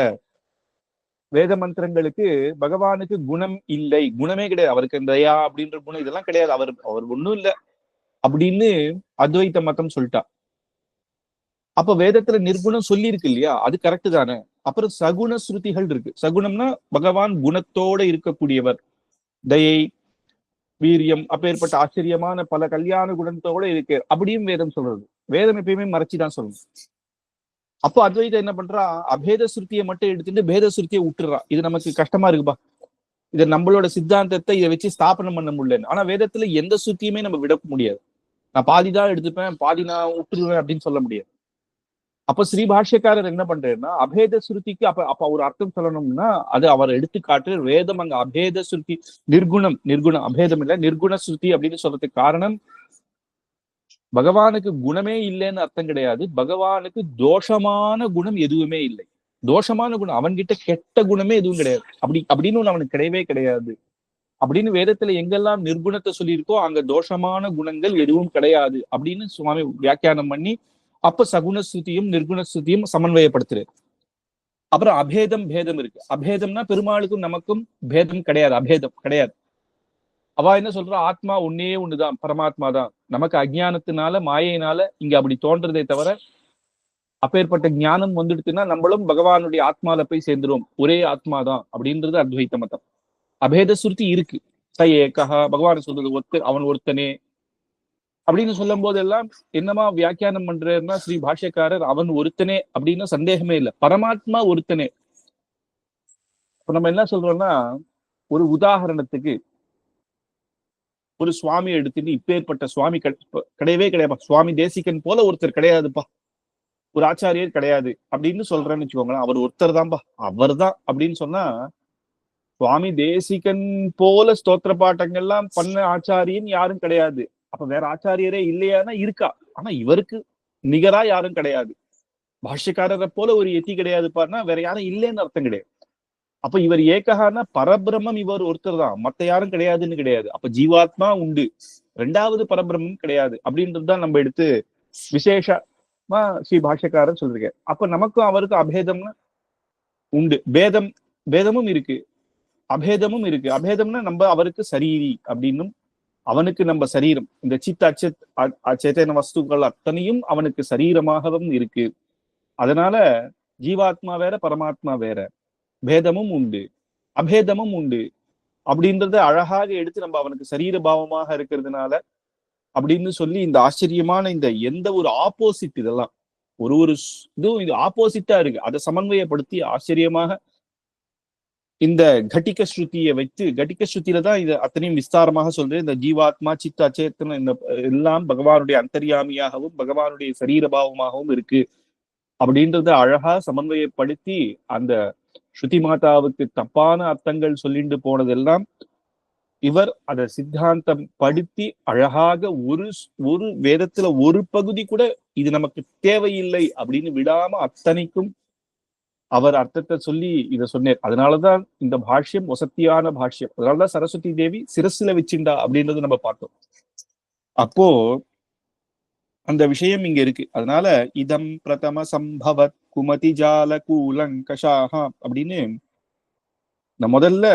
வேத மந்திரங்களுக்கு பகவானுக்கு குணம் இல்லை, குணமே கிடையாது. அவருக்கு தயா அப்படின்ற குணம் இதெல்லாம் கிடையாது, அவர் ஒண்ணும் இல்லை அப்படின்னு அத்வைத்த மதம் சொல்லிட்டா. அப்ப வேதத்துல நிர்குணம் சொல்லி இருக்கு இல்லையா, அது கரெக்ட் தானே. அப்புறம் சகுண ஸ்ருதிகள் இருக்கு. சகுணம்னா பகவான் குணத்தோட இருக்கக்கூடியவர், தயை, வீரியம், அப்பேற்பட்ட ஆச்சரியமான பல கல்யாண குணத்தோட இருக்கு அப்படியும் வேதம் சொல்றது. வேதம் எப்பயுமே மறைச்சுதான் சொல்லணும். அப்போ அத்வைதம் என்ன பண்றா, அபேத சுருத்தியை மட்டும் எடுத்துட்டு பேத சுருத்தியை விட்டுறா. இது நமக்கு கஷ்டமா இருக்குப்பா, இது நம்மளோட சித்தாந்தத்தை இதை வச்சு ஸ்தாபனம் பண்ண முடியலன்னு. ஆனா வேதத்துல எந்த சுருத்தியுமே நம்ம விட முடியாது. நான் பாதிதான் எடுத்துப்பேன், பாதி நான் விட்டுருவேன் அப்படின்னு சொல்ல முடியாது. அப்ப ஸ்ரீ பாஷ்யக்காரர் என்ன பண்றாருன்னா, அபேத சுருத்திக்கு அப்ப ஒரு அர்த்தம் சொல்லணும்னா அது அவர் எடுத்துக்காட்டு. வேதம் அங்க அபேத சுருத்தி, நிர்குணம் அபேதம் இல்ல, நிர்குண சுருத்தி அப்படின்னு சொல்றதுக்கு காரணம், பகவானுக்கு குணமே இல்லைன்னு அர்த்தம் கிடையாது. பகவானுக்கு தோஷமான குணம் எதுவுமே இல்லை. தோஷமான குணம் அவன்கிட்ட கெட்ட குணமே எதுவும் கிடையாது. அப்படின்னு ஒண்ணு அவனுக்கு கிடையவே கிடையாது அப்படின்னு வேதத்துல எங்கெல்லாம் நிர்குணத்தை சொல்லியிருக்கோ அங்க தோஷமான குணங்கள் எதுவும் கிடையாது அப்படின்னு சுவாமி வியாக்கியானம் பண்ணி அப்ப சகுண ஸ்ருதியும் நிர்குண ஸ்ருதியும் சமன்வயப்படுத்துறாரு. அப்புறம் பேதம் இருக்கு. அபேதம்னா பெருமாளுக்கும் நமக்கும் பேதம் கிடையாது, அபேதம் கிடையாது. அவ என்ன சொல்றா, ஆத்மா ஒன்னே ஒண்ணுதான், பரமாத்மா தான். நமக்கு அஜ்ஞானத்தினால மாயையினால இங்க அப்படி தோன்றதே தவிர, அப்பேற்பட்ட ஞானம் வந்துடுச்சுன்னா நம்மளும் பகவானுடைய ஆத்மால போய் சேர்ந்துரும், ஒரே ஆத்மா தான் அப்படின்றது அத்வைத்த மதம். அபேத சுருதி இருக்கு. ஏகஹா, பகவான் சொல்றது அவன் ஒருத்தனே அப்படின்னு சொல்லும் போதெல்லாம் என்னமா வியாக்கியானம் பண்றேன்னா ஸ்ரீ பாஷ்யக்காரர் அவன் ஒருத்தனே அப்படின்னு சந்தேகமே இல்லை, பரமாத்மா ஒருத்தனே. இப்ப நம்ம என்ன சொல்றோம்னா, ஒரு உதாரணத்துக்கு ஒரு சுவாமி எடுத்துட்டு, இப்பேற்பட்ட சுவாமி கிடையவே கிடையாது, சுவாமி தேசிகன் போல ஒருத்தர் கிடையாதுப்பா, ஒரு ஆச்சாரியர் கிடையாது அப்படின்னு சொல்றேன்னு வச்சுக்கோங்களேன். அவர் ஒருத்தர் தான்ப்பா, அவர் தான் அப்படின்னு சொன்னா சுவாமி தேசிகன் போல ஸ்தோத்திர பாட்டங்கள்லாம் பண்ண ஆச்சாரியன் யாரும் கிடையாது. அப்ப வேற ஆச்சாரியரே இல்லையானா இருக்கா, ஆனா இவருக்கு நிகரா யாரும் கிடையாது. பாஷ்யக்காரரை போல ஒரு எத்தி கிடையாது பாருன்னா வேற யாரும் இல்லைன்னு அர்த்தம் கிடையாது. அப்ப இவர் ஏககானா பரபிரம்மம் இவர் ஒருத்தர் தான், மத்த யாரும் கிடையாதுன்னு கிடையாது. அப்ப ஜீவாத்மா உண்டு, ரெண்டாவது பரபிரம்மம் கிடையாது அப்படின்றதுதான் நம்ம எடுத்து விசேஷமா ஸ்ரீ பாஷ்யக்காரர் சொல்லிருக்காரு. அப்ப நமக்கும் அவருக்கும் அபேதம்னா உண்டு, பேதம் பேதமும் இருக்கு, அபேதமும் இருக்கு. அபேதம்னா நம்ம அவருக்கு சரீரி அப்படின்னும், அவனுக்கு நம்ம சரீரம், இந்த சித் அச்சேதன வஸ்துக்கள் அத்தனையும் அவனுக்கு சரீரமாகவும் இருக்கு. அதனால ஜீவாத்மா வேற பரமாத்மா வேற, பேதமும் உண்டு அபேதமும் உண்டு அப்படின்றத அழகாக எடுத்து நம்ம அவனுக்கு சரீர பாவமாக இருக்கிறதுனால அப்படின்னு சொல்லி இந்த ஆச்சரியமான இந்த எந்த ஒரு ஆப்போசிட் இதெல்லாம் ஒரு ஒரு இதுவும் இது ஆப்போசிட்டா இருக்கு, அதை சமன்வயப்படுத்தி ஆச்சரியமாக இந்த கட்டிக ஸ்ருதியை வைத்து, கட்டிக ஸ்ருதியில தான் இது அத்தனையும் விஸ்தாரமாக சொல்றேன். இந்த ஜீவாத்மா சித்த அச்சேத்தன இந்த எல்லாம் பகவானுடைய அந்தர்யாமியாகவும் பகவானுடைய சரீரபாவமாகவும் இருக்கு அப்படின்றத அழகா சமன்வயப்படுத்தி அந்த ஸ்ருதி மாதாவுக்கு தப்பான அர்த்தங்கள் சொல்லிட்டு போனதெல்லாம் இவர் அதை சித்தாந்தம் படுத்தி அழகாக ஒரு ஒரு வேதத்துல ஒரு பகுதி கூட இது நமக்கு தேவையில்லை அப்படின்னு விடாம அத்தனைக்கும் அவர் அர்த்தத்தை சொல்லி இதை சொன்னார். அதனாலதான் இந்த பாஷ்யம் வசத்தியான பாஷ்யம், அதனாலதான் சரஸ்வதி தேவி சிரசுல வச்சுண்டா அப்படின்றது நம்ம பார்த்தோம். அப்போ அந்த விஷயம் இங்க இருக்கு. அதனால இதம் பிரதம சம்பவத் குமதி ஜால கூலங்கஷாஹா அப்படின்னு இந்த முதல்ல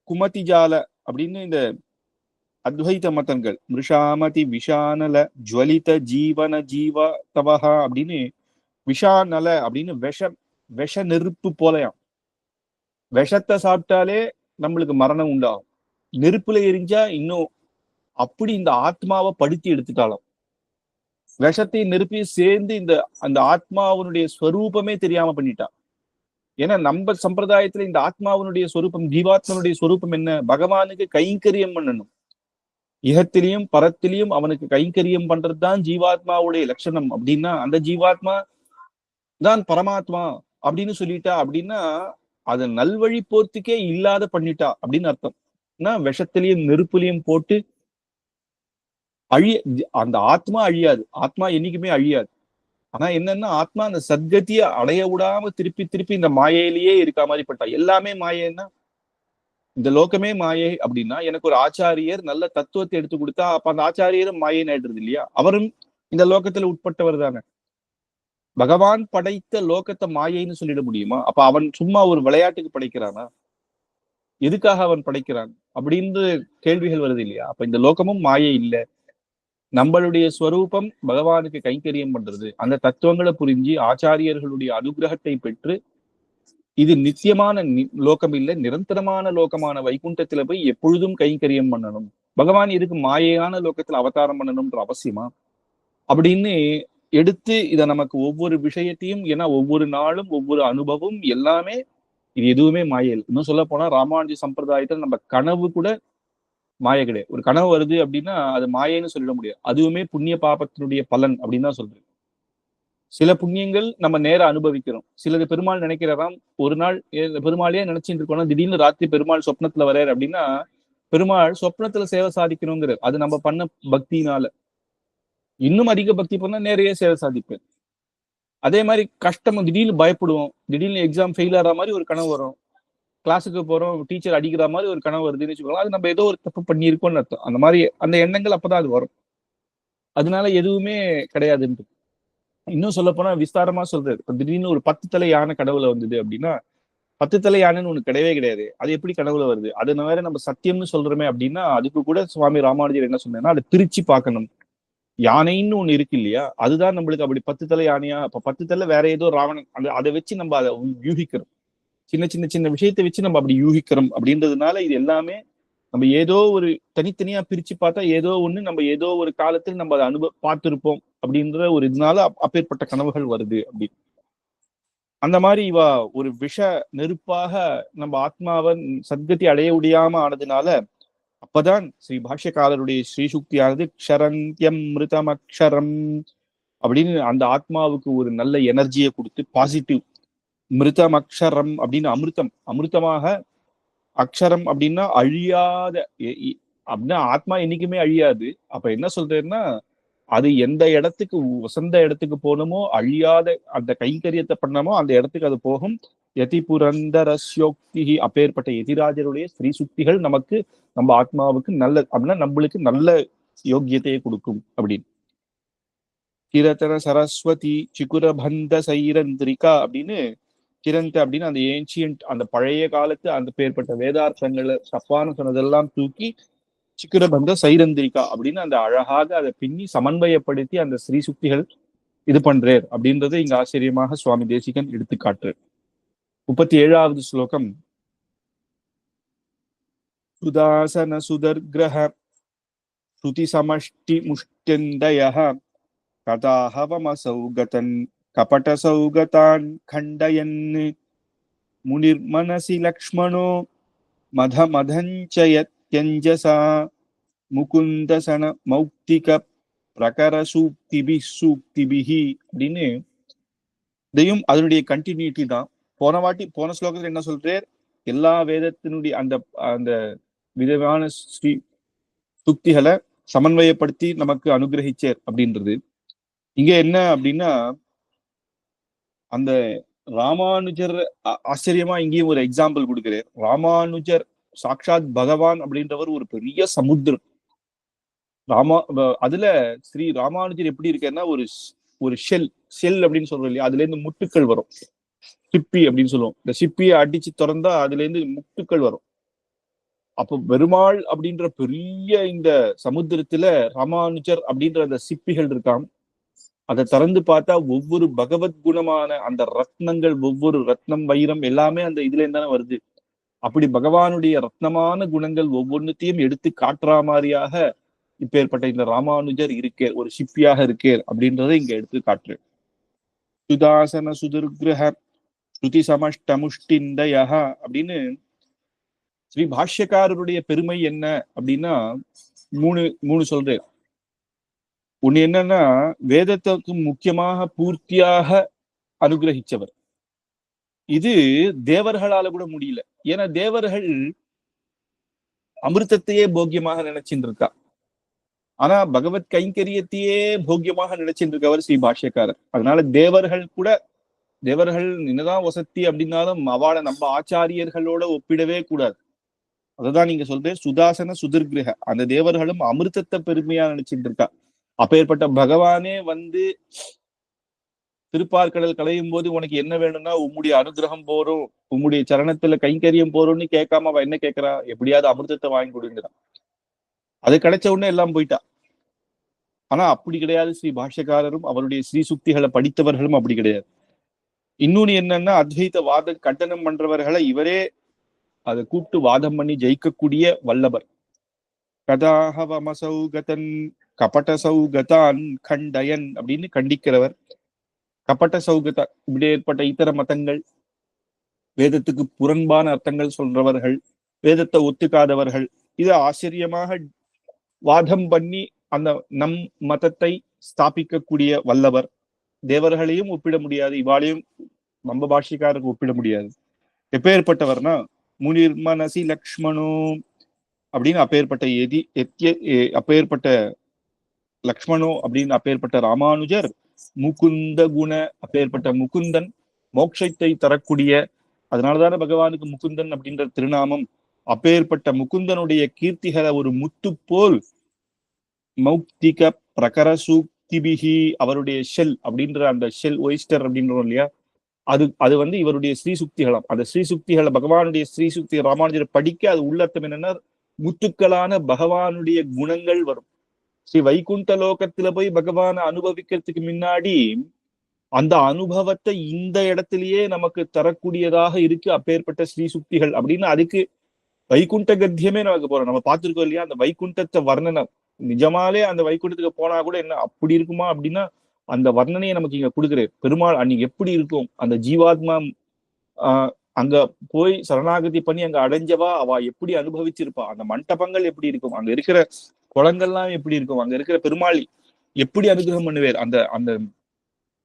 குமதி ஜால அப்படின்னு இந்த அத்வைத மதங்கள் மிருஷாமதி விஷானல ஜுவலித ஜீவன ஜீவ தவஹா அப்படின்னு விஷானல அப்படின்னு விஷ நெருப்பு போலையாம். விஷத்தை சாப்பிட்டாலே நம்மளுக்கு மரணம் உண்டாகும், நெருப்புல எரிஞ்சா இன்னும். அப்படி இந்த ஆத்மாவை படுத்தி எடுத்துட்டாலும் விஷத்தையும் நெருப்பையும் சேர்ந்து இந்த அந்த ஆத்மாவனுடைய ஸ்வரூபமே தெரியாம பண்ணிட்டா. ஏன்னா நம்ம சம்பிரதாயத்துல இந்த ஆத்மாவனுடைய ஸ்வரூபம், ஜீவாத்மனுடைய ஸ்வரூபம் என்ன, பகவானுக்கு கைங்கரியம் பண்ணணும், இகத்திலையும் பரத்திலையும் அவனுக்கு கைங்கரியம் பண்றதுதான் ஜீவாத்மாவுடைய லட்சணம். அப்படின்னா அந்த ஜீவாத்மா தான் பரமாத்மா அப்படின்னு சொல்லிட்டா அப்படின்னா அதை நல்வழி போர்த்துக்கே இல்லாத பண்ணிட்டா அப்படின்னு அர்த்தம். விஷத்திலையும் நெருப்புலையும் போட்டு அந்த ஆத்மா அழியாது, ஆத்மா என்னைக்குமே அழியாது. ஆனா என்னன்னா ஆத்மா அந்த சத்கதியை அடைய விடாம திருப்பி திருப்பி இந்த மாயையிலேயே இருக்க மாதிரி பட்டா. எல்லாமே மாயைன்னா இந்த லோகமே மாயை அப்படின்னா எனக்கு ஒரு ஆச்சாரியர் நல்ல தத்துவத்தை எடுத்து கொடுத்தா அப்ப அந்த ஆச்சாரியரும் மாயைன்னு ஆயிடுறது இல்லையா, அவரும் இந்த லோகத்துல உட்பட்டவர் தானே. பகவான் படைத்த லோகத்தை மாயைன்னு சொல்லிட முடியுமா? அப்ப அவன் சும்மா ஒரு விளையாட்டுக்கு படைக்கிறானா, எதுக்காக அவன் படைக்கிறான் அப்படின்னு கேள்விகள் வருது இல்லையா. அப்ப இந்த லோகமும் மாயை இல்லை, நம்மளுடைய ஸ்வரூபம் பகவானுக்கு கைங்கரியம் பண்றது, அந்த தத்துவங்களை புரிஞ்சு ஆச்சாரியர்களுடைய அனுகிரகத்தை பெற்று இது நித்தியமான லோகம் இல்லை, நிரந்தரமான லோகமான வைகுண்டத்துல போய் எப்பொழுதும் கைங்கரியம் பண்ணணும். பகவான் இதுக்கு மாயையான லோகத்துல அவதாரம் பண்ணணும்ன்ற அவசியமா அப்படின்னு எடுத்து இதை நமக்கு ஒவ்வொரு விஷயத்தையும், ஏன்னா ஒவ்வொரு நாளும் ஒவ்வொரு அனுபவம் எல்லாமே இது எதுவுமே மாயல். இன்னும் சொல்ல போனா ராமானுஜ சம்பிரதாயத்துல நம்ம கனவு கூட மாய கிடையாது. ஒரு கனவு வருது அப்படின்னா அது மாயைன்னு சொல்லிட முடியாது, அதுவுமே புண்ணிய பாபத்தினுடைய பலன் அப்படின்னு தான் சொல்றேன். சில புண்ணியங்கள் நம்ம நேர அனுபவிக்கிறோம், சிலது பெருமாள் நினைக்கிறதாம். ஒரு நாள் பெருமாளையே நினைச்சிட்டு இருக்கோம்னா திடீர்னு ராத்திரி பெருமாள் சொப்னத்துல வர்றாரு அப்படின்னா பெருமாள் சொப்னத்துல சேவை சாதிக்கணுங்கிறார். அது நம்ம பண்ண பக்தினால. இன்னும் அதிக பக்தி பண்ணா நேரையே சேவை சாதிப்பேன். அதே மாதிரி கஷ்டம், திடீர்னு பயப்படுவோம், திடீர்னு எக்ஸாம் ஃபெயில் ஆகிற மாதிரி ஒரு கனவு வரும், கிளாஸுக்கு போறோம் டீச்சர் அடிக்கிற மாதிரி ஒரு கனவு வருதுன்னு வச்சுக்கோங்களேன், அது நம்ம ஏதோ ஒரு தப்பு பண்ணியிருக்கோம்னு அர்த்தம். அந்த மாதிரி அந்த எண்ணங்கள் அப்பதான் அது வரும். அதனால எதுவுமே கிடையாதுன்ட்டு. இன்னும் சொல்ல போனா விஸ்தாரமா சொல்றாரு. திடீர்னு ஒரு 10 தலை யானை கனவுல வந்தது அப்படின்னா 10 தலை யானைன்னு ஒண்ணு கிடையவே கிடையாது, அது எப்படி கனவுல வருது, அது வேற நம்ம சத்தியம்னு சொல்றோமே அப்படின்னா அதுக்கு கூட சுவாமி ராமானுஜர் என்ன சொன்னா அதை பிரிச்சு பார்க்கணும். யானைன்னு ஒண்ணு இருக்கு இல்லையா, அதுதான் நம்மளுக்கு அப்படி 10 தலை யானையா, அப்ப 10 தலை வேற ஏதோ ராவணன், அதை வச்சு நம்ம அதை யூகிக்கிறோம். சின்ன சின்ன சின்ன விஷயத்தை வச்சு நம்ம அப்படி யூகிக்கிறோம் அப்படின்றதுனால இது எல்லாமே நம்ம ஏதோ ஒரு தனித்தனியா பிரிச்சு பார்த்தா ஏதோ ஒண்ணு நம்ம ஏதோ ஒரு காலத்தில் நம்ம அதை பார்த்திருப்போம் அப்படின்ற ஒரு இதனால அப்பேற்பட்ட கனவுகள் வருது அப்படி. அந்த மாதிரி இவ ஒரு விஷ நெருப்பாக நம்ம ஆத்மாவை சத்கதி அடைய முடியாம ஆனதுனால அப்பதான் ஸ்ரீ பாஷ்யக்காரருடைய ஸ்ரீசுக்தியானது க்ஷரந்தியம் மிருதம் அக்ஷரம் அப்படின்னு அந்த ஆத்மாவுக்கு ஒரு நல்ல எனர்ஜியை கொடுத்து பாசிட்டிவ் மிருதம் அக்ஷரம் அப்படின்னு அமிர்தமாக அக்ஷரம் அப்படின்னா அழியாத, அப்படின்னா ஆத்மா என்னைக்குமே அழியாது. அப்ப என்ன சொல்றேன்னா, அது எந்த இடத்துக்கு உசந்த இடத்துக்கு போகணுமோ, அழியாத அந்த கைங்கரியத்தை பண்ணமோ அந்த இடத்துக்கு அது போகும். யதி புரந்தரஸ்யோக்தி, அப்பேற்பட்ட எதிராஜருடைய ஸ்ரீ சுக்திகள் நமக்கு, நம்ம ஆத்மாவுக்கு நல்ல, அப்படின்னா நம்மளுக்கு நல்ல யோக்கியத்தையை கொடுக்கும் அப்படின்னு. கிரதன சரஸ்வதி சிகுரபந்த சைரந்திரிகா அப்படின்னு, கிரந்த அப்படின்னு அந்த ஏன்சியன்ட், அந்த பழைய காலத்து அந்த பேர்பட்ட வேதார்த்தங்களை தப்பான சொன்னதெல்லாம் தூக்கி சிக்குரபந்த சைரந்திரிகா அப்படின்னு அந்த அழகாக அதை பின்னி சமன்வயப்படுத்தி அந்த ஸ்ரீ சுக்திகள் இது பண்றார் அப்படின்றது இங்க ஆச்சரியமாக சுவாமி தேசிகன் எடுத்துக்காட்டு. 37வது ஸ்லோகம். சுதாசன சுதர்கிரஹ ஸ்ருதி சமஷ்டி முஷ்டந்தயஹ கதாஹவமசௌகதன் கபட சௌகதான் கண்டயன் முனிர்மனசி லக்ஷ்மணோ மத மதஞ்சயத்யஞ்சசா முகுந்தசன மௌக்திக பிரகர சூக்திபி சூக்திபிஹி அப்படின்னு, இதையும் அதனுடைய கண்டினியூட்டி தான். போன ஸ்லோகத்துல என்ன சொல்றார், எல்லா வேதத்தினுடைய அந்த அந்த விதமான ஸ்ரீ சுக்திகளை சமன்வயப்படுத்தி நமக்கு அனுகிரகிச்சார் அப்படின்றது. இங்க என்ன அப்படின்னா, அந்த ராமானுஜர் ஆச்சரியமா இங்கேயும் ஒரு எக்ஸாம்பிள் கொடுக்கிறார். ராமானுஜர் சாக்ஷாத் பகவான் அப்படின்றவர் ஒரு பெரிய சமுத்திரம். அதுல ஸ்ரீ ராமானுஜர் எப்படி இருக்கேன்னா, ஒரு ஷெல் அப்படின்னு சொல்றோம் இல்லையா, அதுல இருந்து முட்டுக்கள் வரும், சிப்பி அப்படின்னு சொல்லுவோம். இந்த சிப்பியை அடிச்சு திறந்தா அதுல இருந்து முட்டுக்கள் வரும். அப்போ பெருமாள் அப்படின்ற பெரிய இந்த சமுத்திரத்துல ராமானுஜர் அப்படின்ற அந்த சிப்பிகள் இருக்காம். அதை திறந்து பார்த்தா ஒவ்வொரு பகவத் குணமான அந்த ரத்னங்கள், ஒவ்வொரு ரத்னம் வைரம் எல்லாமே அந்த இதுல இருந்தானே வருது. அப்படி பகவானுடைய ரத்னமான குணங்கள் ஒவ்வொன்றுத்தையும் எடுத்து காட்டுற மாதிரியாக இப்பேற்பட்ட இந்த ராமானுஜர் இருக்கே, ஒரு சிப்பியாக இருக்கே அப்படின்றத இங்க எடுத்து காட்டுரு. சுதாசன சுதுர்கிரஹ ஸ்ருதி சமஷ்டமுஷ்டிந்தயஹ அப்படின்னு ஸ்ரீ பாஷ்யக்காரருடைய பெருமை என்ன அப்படின்னா மூணு சொல்றேன். ஒண்ணு என்னன்னா, வேதத்துக்கு முக்கியமாக பூர்த்தியாக அனுகிரகிச்சவர். இது தேவர்களால கூட முடியல. ஏன்னா தேவர்கள் அமிர்தத்தையே போக்கியமாக நினைச்சுட்டு இருக்கா. ஆனா பகவத் கைங்கரியத்தையே போக்கியமாக நினைச்சுட்டு இருக்கவர் ஸ்ரீ பாஷ்யக்காரர். அதனால தேவர்கள் என்னதான் வசதி அப்படின்னாலும் அவளை நம்ம ஆச்சாரியர்களோட ஒப்பிடவே கூடாது. அததான் நீங்க சொல்றேன், சுதாசன சுதிர்கிரக, அந்த தேவர்களும் அமிர்தத்தை பெருமையா நினைச்சிட்டு இருக்கா. அப்பேற்பட்ட பகவானே வந்து திருப்பார்கடல் களையும் போது உனக்கு என்ன வேணும்னா உம்முடைய அனுகிரகம் போறோம், உம்முடைய சரணத்துல கைங்கரியம் போறோம்னு கேட்காம அவ என்ன கேட்கறா, எப்படியாவது அமிர்தத்தை வாங்கி கொடுங்கிறான். அது கிடைச்ச உடனே எல்லாம் போயிட்டா. ஆனா அப்படி கிடையாது ஸ்ரீ பாஷ்யக்காரரும் அவருடைய ஸ்ரீ சுக்திகளை படித்தவர்களும் அப்படி கிடையாது. இன்னொன்னு என்னன்னா, அத்வைத வாதம் கண்டனம் பண்றவர்களை இவரே அதை கூப்பிட்டு வாதம் பண்ணி ஜெயிக்கக்கூடிய வல்லவர். கதாஹவமசௌகதன் கபட சௌகதான் கண்டயன் அப்படின்னு கண்டிக்கிறவர். கபட்ட சௌகதா, இப்படி ஏற்பட்ட இத்தர மதங்கள், வேதத்துக்கு புறம்பான அர்த்தங்கள் சொல்றவர்கள், வேதத்தை ஒத்துக்காதவர்கள், இது ஆச்சரியமாக வாதம் பண்ணி அந்த நம் மதத்தை ஸ்தாபிக்கக்கூடிய வல்லவர். தேவர்களையும் ஒப்பிட முடியாது, இவாளையும் நம்ம பாஷிக்காரருக்கு ஒப்பிட முடியாது. எப்பேற்பட்டவர்னா முனிர்மனசி லக்ஷ்மணோ அப்படின்னு அப்பேற்பட்ட அப்பேற்பட்ட லக்ஷ்மணோ அப்படின்னு அப்பேற்பட்ட ராமானுஜர், முகுந்த குண அப்பேற்பட்ட முகுந்தன், மோட்சத்தை தரக்கூடிய, அதனாலதான பகவானுக்கு முகுந்தன் அப்படின்ற திருநாமம். அப்பேற்பட்ட முகுந்தனுடைய கீர்த்திகளை ஒரு முத்து போல் மௌக்திக பிரகர சூக்திபிகி, அவருடைய ஷெல் அப்படின்ற அந்த ஷெல் ஒயிஸ்டர் அப்படின்றோம் இல்லையா, அது வந்து இவருடைய ஸ்ரீ சுக்திகளாம். அந்த ஸ்ரீ சுக்திகளை பகவானுடைய ஸ்ரீ சுக்தி ராமானுஜரை படிக்க அது உள்ளர்த்தம் என்னன்னா, முத்துக்களான பகவானுடைய குணங்கள் வரும். ஸ்ரீ வைகுண்ட லோகத்துல போய் பகவானை அனுபவிக்கிறதுக்கு முன்னாடி அந்த அனுபவத்தை இந்த இடத்திலேயே நமக்கு தரக்கூடியதாக இருக்கு அப்பேற்பட்ட ஸ்ரீ சுக்திகள் அப்படின்னு. அதுக்கு வைகுண்ட கத்தியமே நமக்கு போறோம். நம்ம பார்த்திருக்கோம் இல்லையா, அந்த வைகுண்டத்தை வர்ணனை நிஜமாலே அந்த வைகுண்டத்துக்கு போனா கூட என்ன அப்படி இருக்குமா அப்படின்னா, அந்த வர்ணனையை நமக்கு இங்க கொடுக்குறேன். பெருமாள் அன்னைக்கு எப்படி இருக்கும், அந்த ஜீவாத்மா அங்க போய் சரணாகதி பண்ணி அங்க அடைஞ்சவா அவ எப்படி அனுபவிச்சிருப்பா, அந்த மண்டபங்கள் எப்படி இருக்கும், அங்க இருக்கிற குளங்கள்லாம் எப்படி இருக்கும், அங்க இருக்கிற பெருமாள் எப்படி அனுகிரகம் பண்ணுவார், அந்த அந்த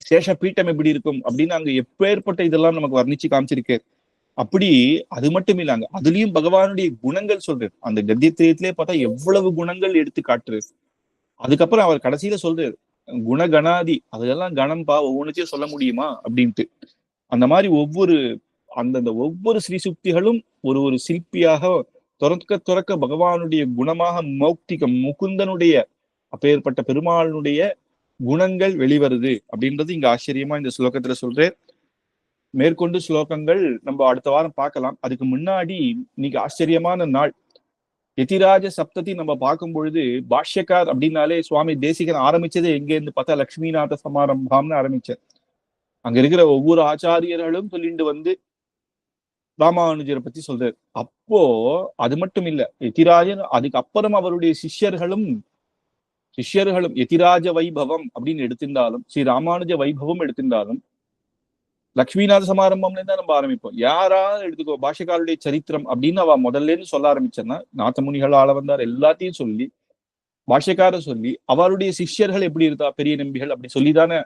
சேஷ பீட்டம் எப்படி இருக்கும் அப்படின்னு அங்க எப்பேற்பட்ட இதெல்லாம் நமக்கு வர்ணிச்சு காமிச்சிருக்காரு. அப்படி அது மட்டும் இல்லாங்க, அதுலயும் பகவானுடைய குணங்கள் சொல்றாரு. அந்த கத்தியத்திலே பார்த்தா எவ்வளவு குணங்கள் எடுத்து காட்டுறாரு. அதுக்கப்புறம் அவர் கடைசியில சொல்றாரு, குணகணாதி அதெல்லாம் கணம்பா, ஒவ்வொன்றுத்தையும் சொல்ல முடியுமா அப்படின்ட்டு. அந்த மாதிரி அந்தந்த ஒவ்வொரு ஸ்ரீ சுக்திகளும் ஒரு ஒரு சிற்பியாக துறக்க துறக்க பகவானுடைய குணமாக மௌக்திகம் முகுந்தனுடைய அப்பேற்பட்ட பெருமாளுடைய குணங்கள் வெளிவருது அப்படின்றது இங்க ஆச்சரியமா இந்த ஸ்லோகத்துல சொல்றேன். மேற்கொண்டு ஸ்லோகங்கள் நம்ம அடுத்த வாரம் பார்க்கலாம். அதுக்கு முன்னாடி இன்னைக்கு ஆச்சரியமான நாள். யதிராஜ சப்ததி நம்ம பார்க்கும் பொழுது பாஷ்யக்கார் அப்படின்னாலே சுவாமி தேசிகன் ஆரம்பிச்சதே எங்க இருந்து பார்த்தா லட்சுமிநாத சமாரம்பாம்னு ஆரம்பிச்சார். அங்க இருக்கிற ஒவ்வொரு ஆச்சாரியர்களும் சொல்லிட்டு வந்து ராமானுஜரை பத்தி சொல்றாரு. அப்போ அது மட்டும் இல்ல, யதிராஜன் அதுக்கு அப்புறம் அவருடைய சிஷ்யர்களும் யதிராஜ வைபவம் அப்படின்னு எடுத்திருந்தாலும் ஸ்ரீ ராமானுஜ வைபவம் எடுத்திருந்தாலும் லட்சுமிநாத சமாரம்பம்ல இருந்தா நம்ம ஆரம்பிப்போம். யாராவது எடுத்துக்கோ, பாஷக்காருடைய சரித்திரம் அப்படின்னு அவ முதல்ல இருந்து சொல்ல ஆரம்பிச்சேன்னா நாத்தமுனிகள் ஆள வந்தார் எல்லாத்தையும் சொல்லி பாஷ்யக்காரர் சொல்லி அவருடைய சிஷ்யர்கள் எப்படி இருந்தா பெரிய நம்பிகள் அப்படி சொல்லிதானே.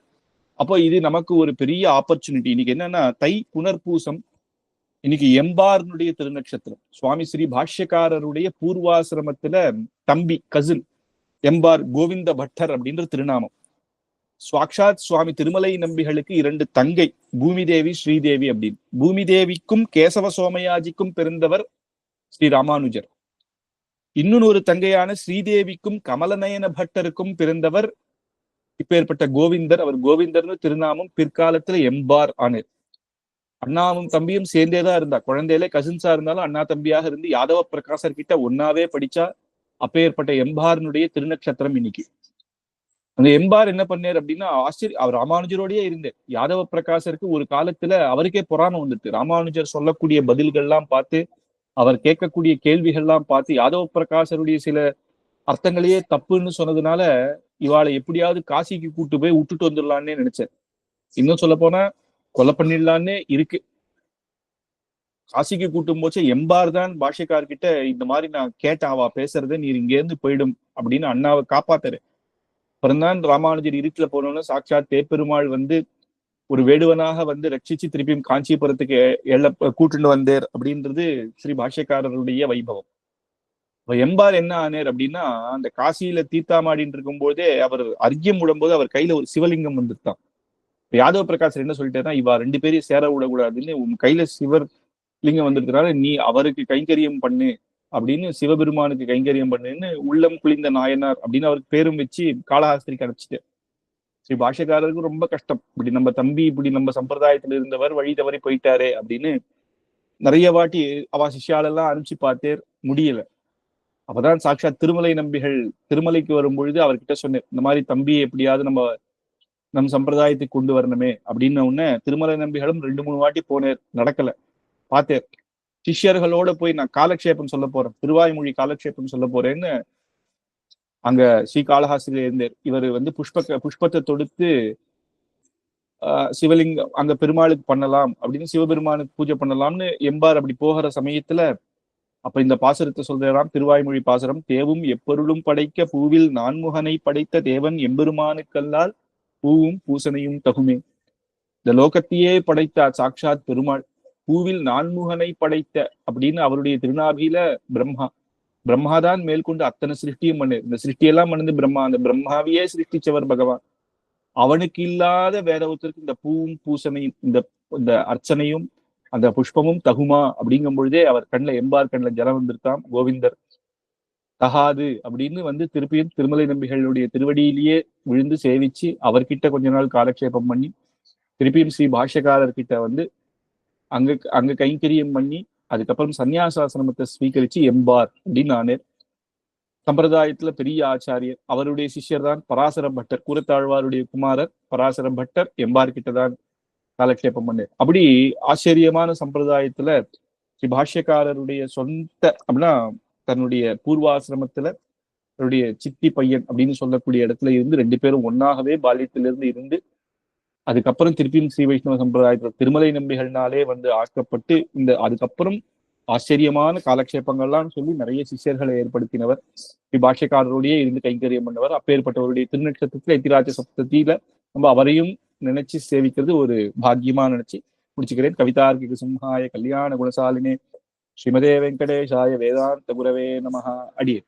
அப்போ இது நமக்கு ஒரு பெரிய ஆப்பர்ச்சுனிட்டி. இன்னைக்கு என்னன்னா தை புனர்பூசம். இன்னைக்கு எம்பார்னுடைய திருநட்சத்திரம். சுவாமி ஸ்ரீ பாஷ்யக்காரருடைய பூர்வாசிரமத்துல தம்பி கசின் எம்பார் கோவிந்த பட்டர் அப்படின்ற திருநாமம். சாக்ஷாத் சுவாமி திருமலை நம்பிகளுக்கு 2 தங்கை, பூமி தேவி ஸ்ரீதேவி அப்படின்னு. பூமி தேவிக்கும் கேசவ சோமயாஜிக்கும் பிறந்தவர் ஸ்ரீ ராமானுஜர். இன்னொரு தங்கையான ஸ்ரீதேவிக்கும் கமலநயன பட்டருக்கும் பிறந்தவர் இப்பேற்பட்ட கோவிந்தர். அவர் கோவிந்தர்னு திருநாமம் பிற்காலத்துல எம்பார் ஆனார். அண்ணாவும் தம்பியும் சேர்ந்தேதான் இருந்தா. குழந்தையிலே கசின்ஸா இருந்தாலும் அண்ணா தம்பியாக இருந்து யாதவ பிரகாசர் கிட்ட ஒன்னாவே படிச்சா. அப்பேற்பட்ட எம்பார்னுடைய திருநட்சத்திரம் இன்னைக்கு. அந்த எம்பார் என்ன பண்ணார் அப்படின்னா அவர் ராமானுஜரோடயே இருந்தார். யாதவ பிரகாசருக்கு ஒரு காலத்துல அவருக்கே பொறாமை வந்துட்டு ராமானுஜர் சொல்லக்கூடிய பதில்கள்லாம் பார்த்து அவர் கேட்கக்கூடிய கேள்விகள்லாம் பார்த்து யாதவ பிரகாசருடைய சில அர்த்தங்களையே தப்புன்னு சொன்னதுனால இவாளை எப்படியாவது காசிக்கு கூட்டு போய் விட்டுட்டு வந்துடலான்னே நினைச்சார். இன்னும் சொல்ல போனா கொலை பண்ணிடலான்னே இருக்கு. காசிக்கு கூட்டும் போச்சு எம்பார் தான் பாஷ்யக்கார்கிட்ட இந்த மாதிரி நான் கேட்டேன், அவ பேசுறத நீர் இங்க இருந்து போயிடும் அப்படின்னு அண்ணாவை காப்பாத்தாரு. அப்புறம்தான் ராமானுஜர் இருட்டுல போனோம்னு சாட்சாத் தேப்பெருமாள் வந்து ஒரு வேடுவனாக வந்து ரட்சிச்சு திருப்பியும் காஞ்சிபுரத்துக்கு கூட்டுண்டு வந்தேர் அப்படின்றது ஸ்ரீ பாஷ்யக்காரருடைய வைபவம். எம்பார் என்ன ஆனார் அப்படின்னா அந்த காசியில தீர்த்தாமாடின்னு இருக்கும் போதே அவர் அர்க்கியம் விடும்போது அவர் கையில ஒரு சிவலிங்கம் வந்துட்டான். யாதவ பிரகாஷ் என்ன சொல்லிட்டேன்னா இவா 2 பேரையும் சேர விடக்கூடாதுன்னு உன் கையில சிவர் லிங்கம் வந்திருக்கிறாரு, நீ அவருக்கு கைங்கரியம் பண்ணு அப்படின்னு சிவபெருமானுக்கு கைங்கரியம் பண்ணுன்னு உள்ளம் குளிந்த நாயனார் அப்படின்னு அவருக்கு பேரும் வச்சு காளஹாஸ்திரிக்கு அனுப்பிச்சிட்டு. ஸ்ரீ பாஷ்யக்காரருக்கு ரொம்ப கஷ்டம். இப்படி நம்ம தம்பி இப்படி நம்ம சம்பிரதாயத்துல இருந்தவர் வழி தவறி போயிட்டாரே அப்படின்னு நிறைய வாட்டி அவ சிஷ்யாலெல்லாம் அனுப்பிச்சு பார்த்தேர், முடியல. அப்பதான் சாட்சாத் திருமலை நம்பிகள் திருமலைக்கு வரும் பொழுது அவர்கிட்ட சொன்னேன், இந்த மாதிரி தம்பியை எப்படியாவது நம் சம்பிரதாயத்துக்கு கொண்டு வரணுமே அப்படின்னு. உடனே திருமலை நம்பிகளும் 2-3 வாட்டி போனேர், நடக்கல. பார்த்தேன் சிஷ்யர்களோட போய் நான் காலக்ஷேபம் சொல்ல போறேன், திருவாய்மொழி காலக்ஷேபம் சொல்ல போறேன்னு அங்க ஸ்ரீ காளஹாஸ்திரியில இருந்தார். இவர் வந்து புஷ்பத்தை தொடுத்து சிவலிங்கம் அங்க பெருமாளுக்கு பண்ணலாம் அப்படின்னு சிவபெருமானுக்கு பூஜை பண்ணலாம்னு எம்பார் அப்படி போகிற சமயத்துல அப்ப இந்த பாசுரத்தை சொல்றாராம், திருவாய்மொழி பாசுரம். தேவும் எப்பொருளும் படைக்க பூவில் நான்முகனை படைத்த தேவன் எம்பெருமானுக்கல்லால் பூவும் பூசனையும் தகுமே. இந்த லோகத்தையே படைத்த சாட்சாத் பெருமாள் பூவில் நான்முகனை படைத்த அப்படின்னு அவருடைய திருநாபியில பிரம்மாதான் மேற்கொண்டு அத்தனை சிருஷ்டியும் பண்ணு. இந்த சிருஷ்டியெல்லாம் பண்ணது பிரம்மா. அந்த பிரம்மாவையே சிருஷ்டிச்சவர் பகவான். அவனுக்கு இல்லாத வேற ஒருத்தருக்கு இந்த பூவும் பூசனையும் இந்த அர்ச்சனையும் அந்த புஷ்பமும் தகுமா அப்படிங்கும் பொழுதே அவர் எம்பார் கண்ணில் ஜலம் வந்திருக்காம். கோவிந்தர் தகாது அப்படின்னு வந்து திருப்பியும் திருமலை நம்பிகளுடைய திருவடியிலேயே விழுந்து சேவிச்சு அவர்கிட்ட கொஞ்ச நாள் காலக்ஷேபம் பண்ணி திருப்பியும் ஸ்ரீ பாஷ்யக்காரர்கிட்ட வந்து அங்க கைங்கரியம் பண்ணி அதுக்கப்புறம் சன்னியாசாசிரமத்தை ஸ்வீகரிச்சு எம்பார் அப்படின்னு ஆனேர். சம்பிரதாயத்துல பெரிய ஆச்சாரியர். அவருடைய சிஷ்யர் தான் பராசர பட்டர். கூரத்தாழ்வாருடைய குமாரர் பராசர பட்டர் எம்பார் கிட்டதான் காலக்ஷேபம் பண்ணார். அப்படி ஆச்சரியமான சம்பிரதாயத்துல ஸ்ரீ பாஷ்யக்காரருடைய சொந்த அப்படின்னா தன்னுடைய பூர்வாசிரமத்துல அவருடைய சித்தி பையன் அப்படின்னு சொல்லக்கூடிய இடத்துல இருந்து 2 பேரும் ஒன்னாகவே பால்யத்திலிருந்து இருந்து அதுக்கப்புறம் திருப்பியும் ஸ்ரீ வைஷ்ணவ சம்பிரதாயத்துல திருமலை நம்பிகள்னாலே வந்து ஆக்கப்பட்டு அதுக்கப்புறம் ஆச்சரியமான காலக்ஷேபங்கள்லாம் சொல்லி நிறைய சிஷ்யர்களை ஏற்படுத்தினவர். ஸ்ரீ பாஷ்யக்காரருடைய இருந்து கைங்கரியம் பண்ணவர். அப்பேற்பட்டவருடைய திருநட்சத்திரத்துல எத்திராஜ சப்தத்தில நம்ம அவரையும் நினைச்சு சேவிக்கிறது ஒரு பாக்கியமா நினைச்சு முடிச்சுக்கிறேன். கவிதார்க்கிக சிம்ஹாய கல்யாண குணசாலினே ஸ்ரீமதே வெங்கடேஷாய வேதாந்த குரவே நமஹ. அடியே.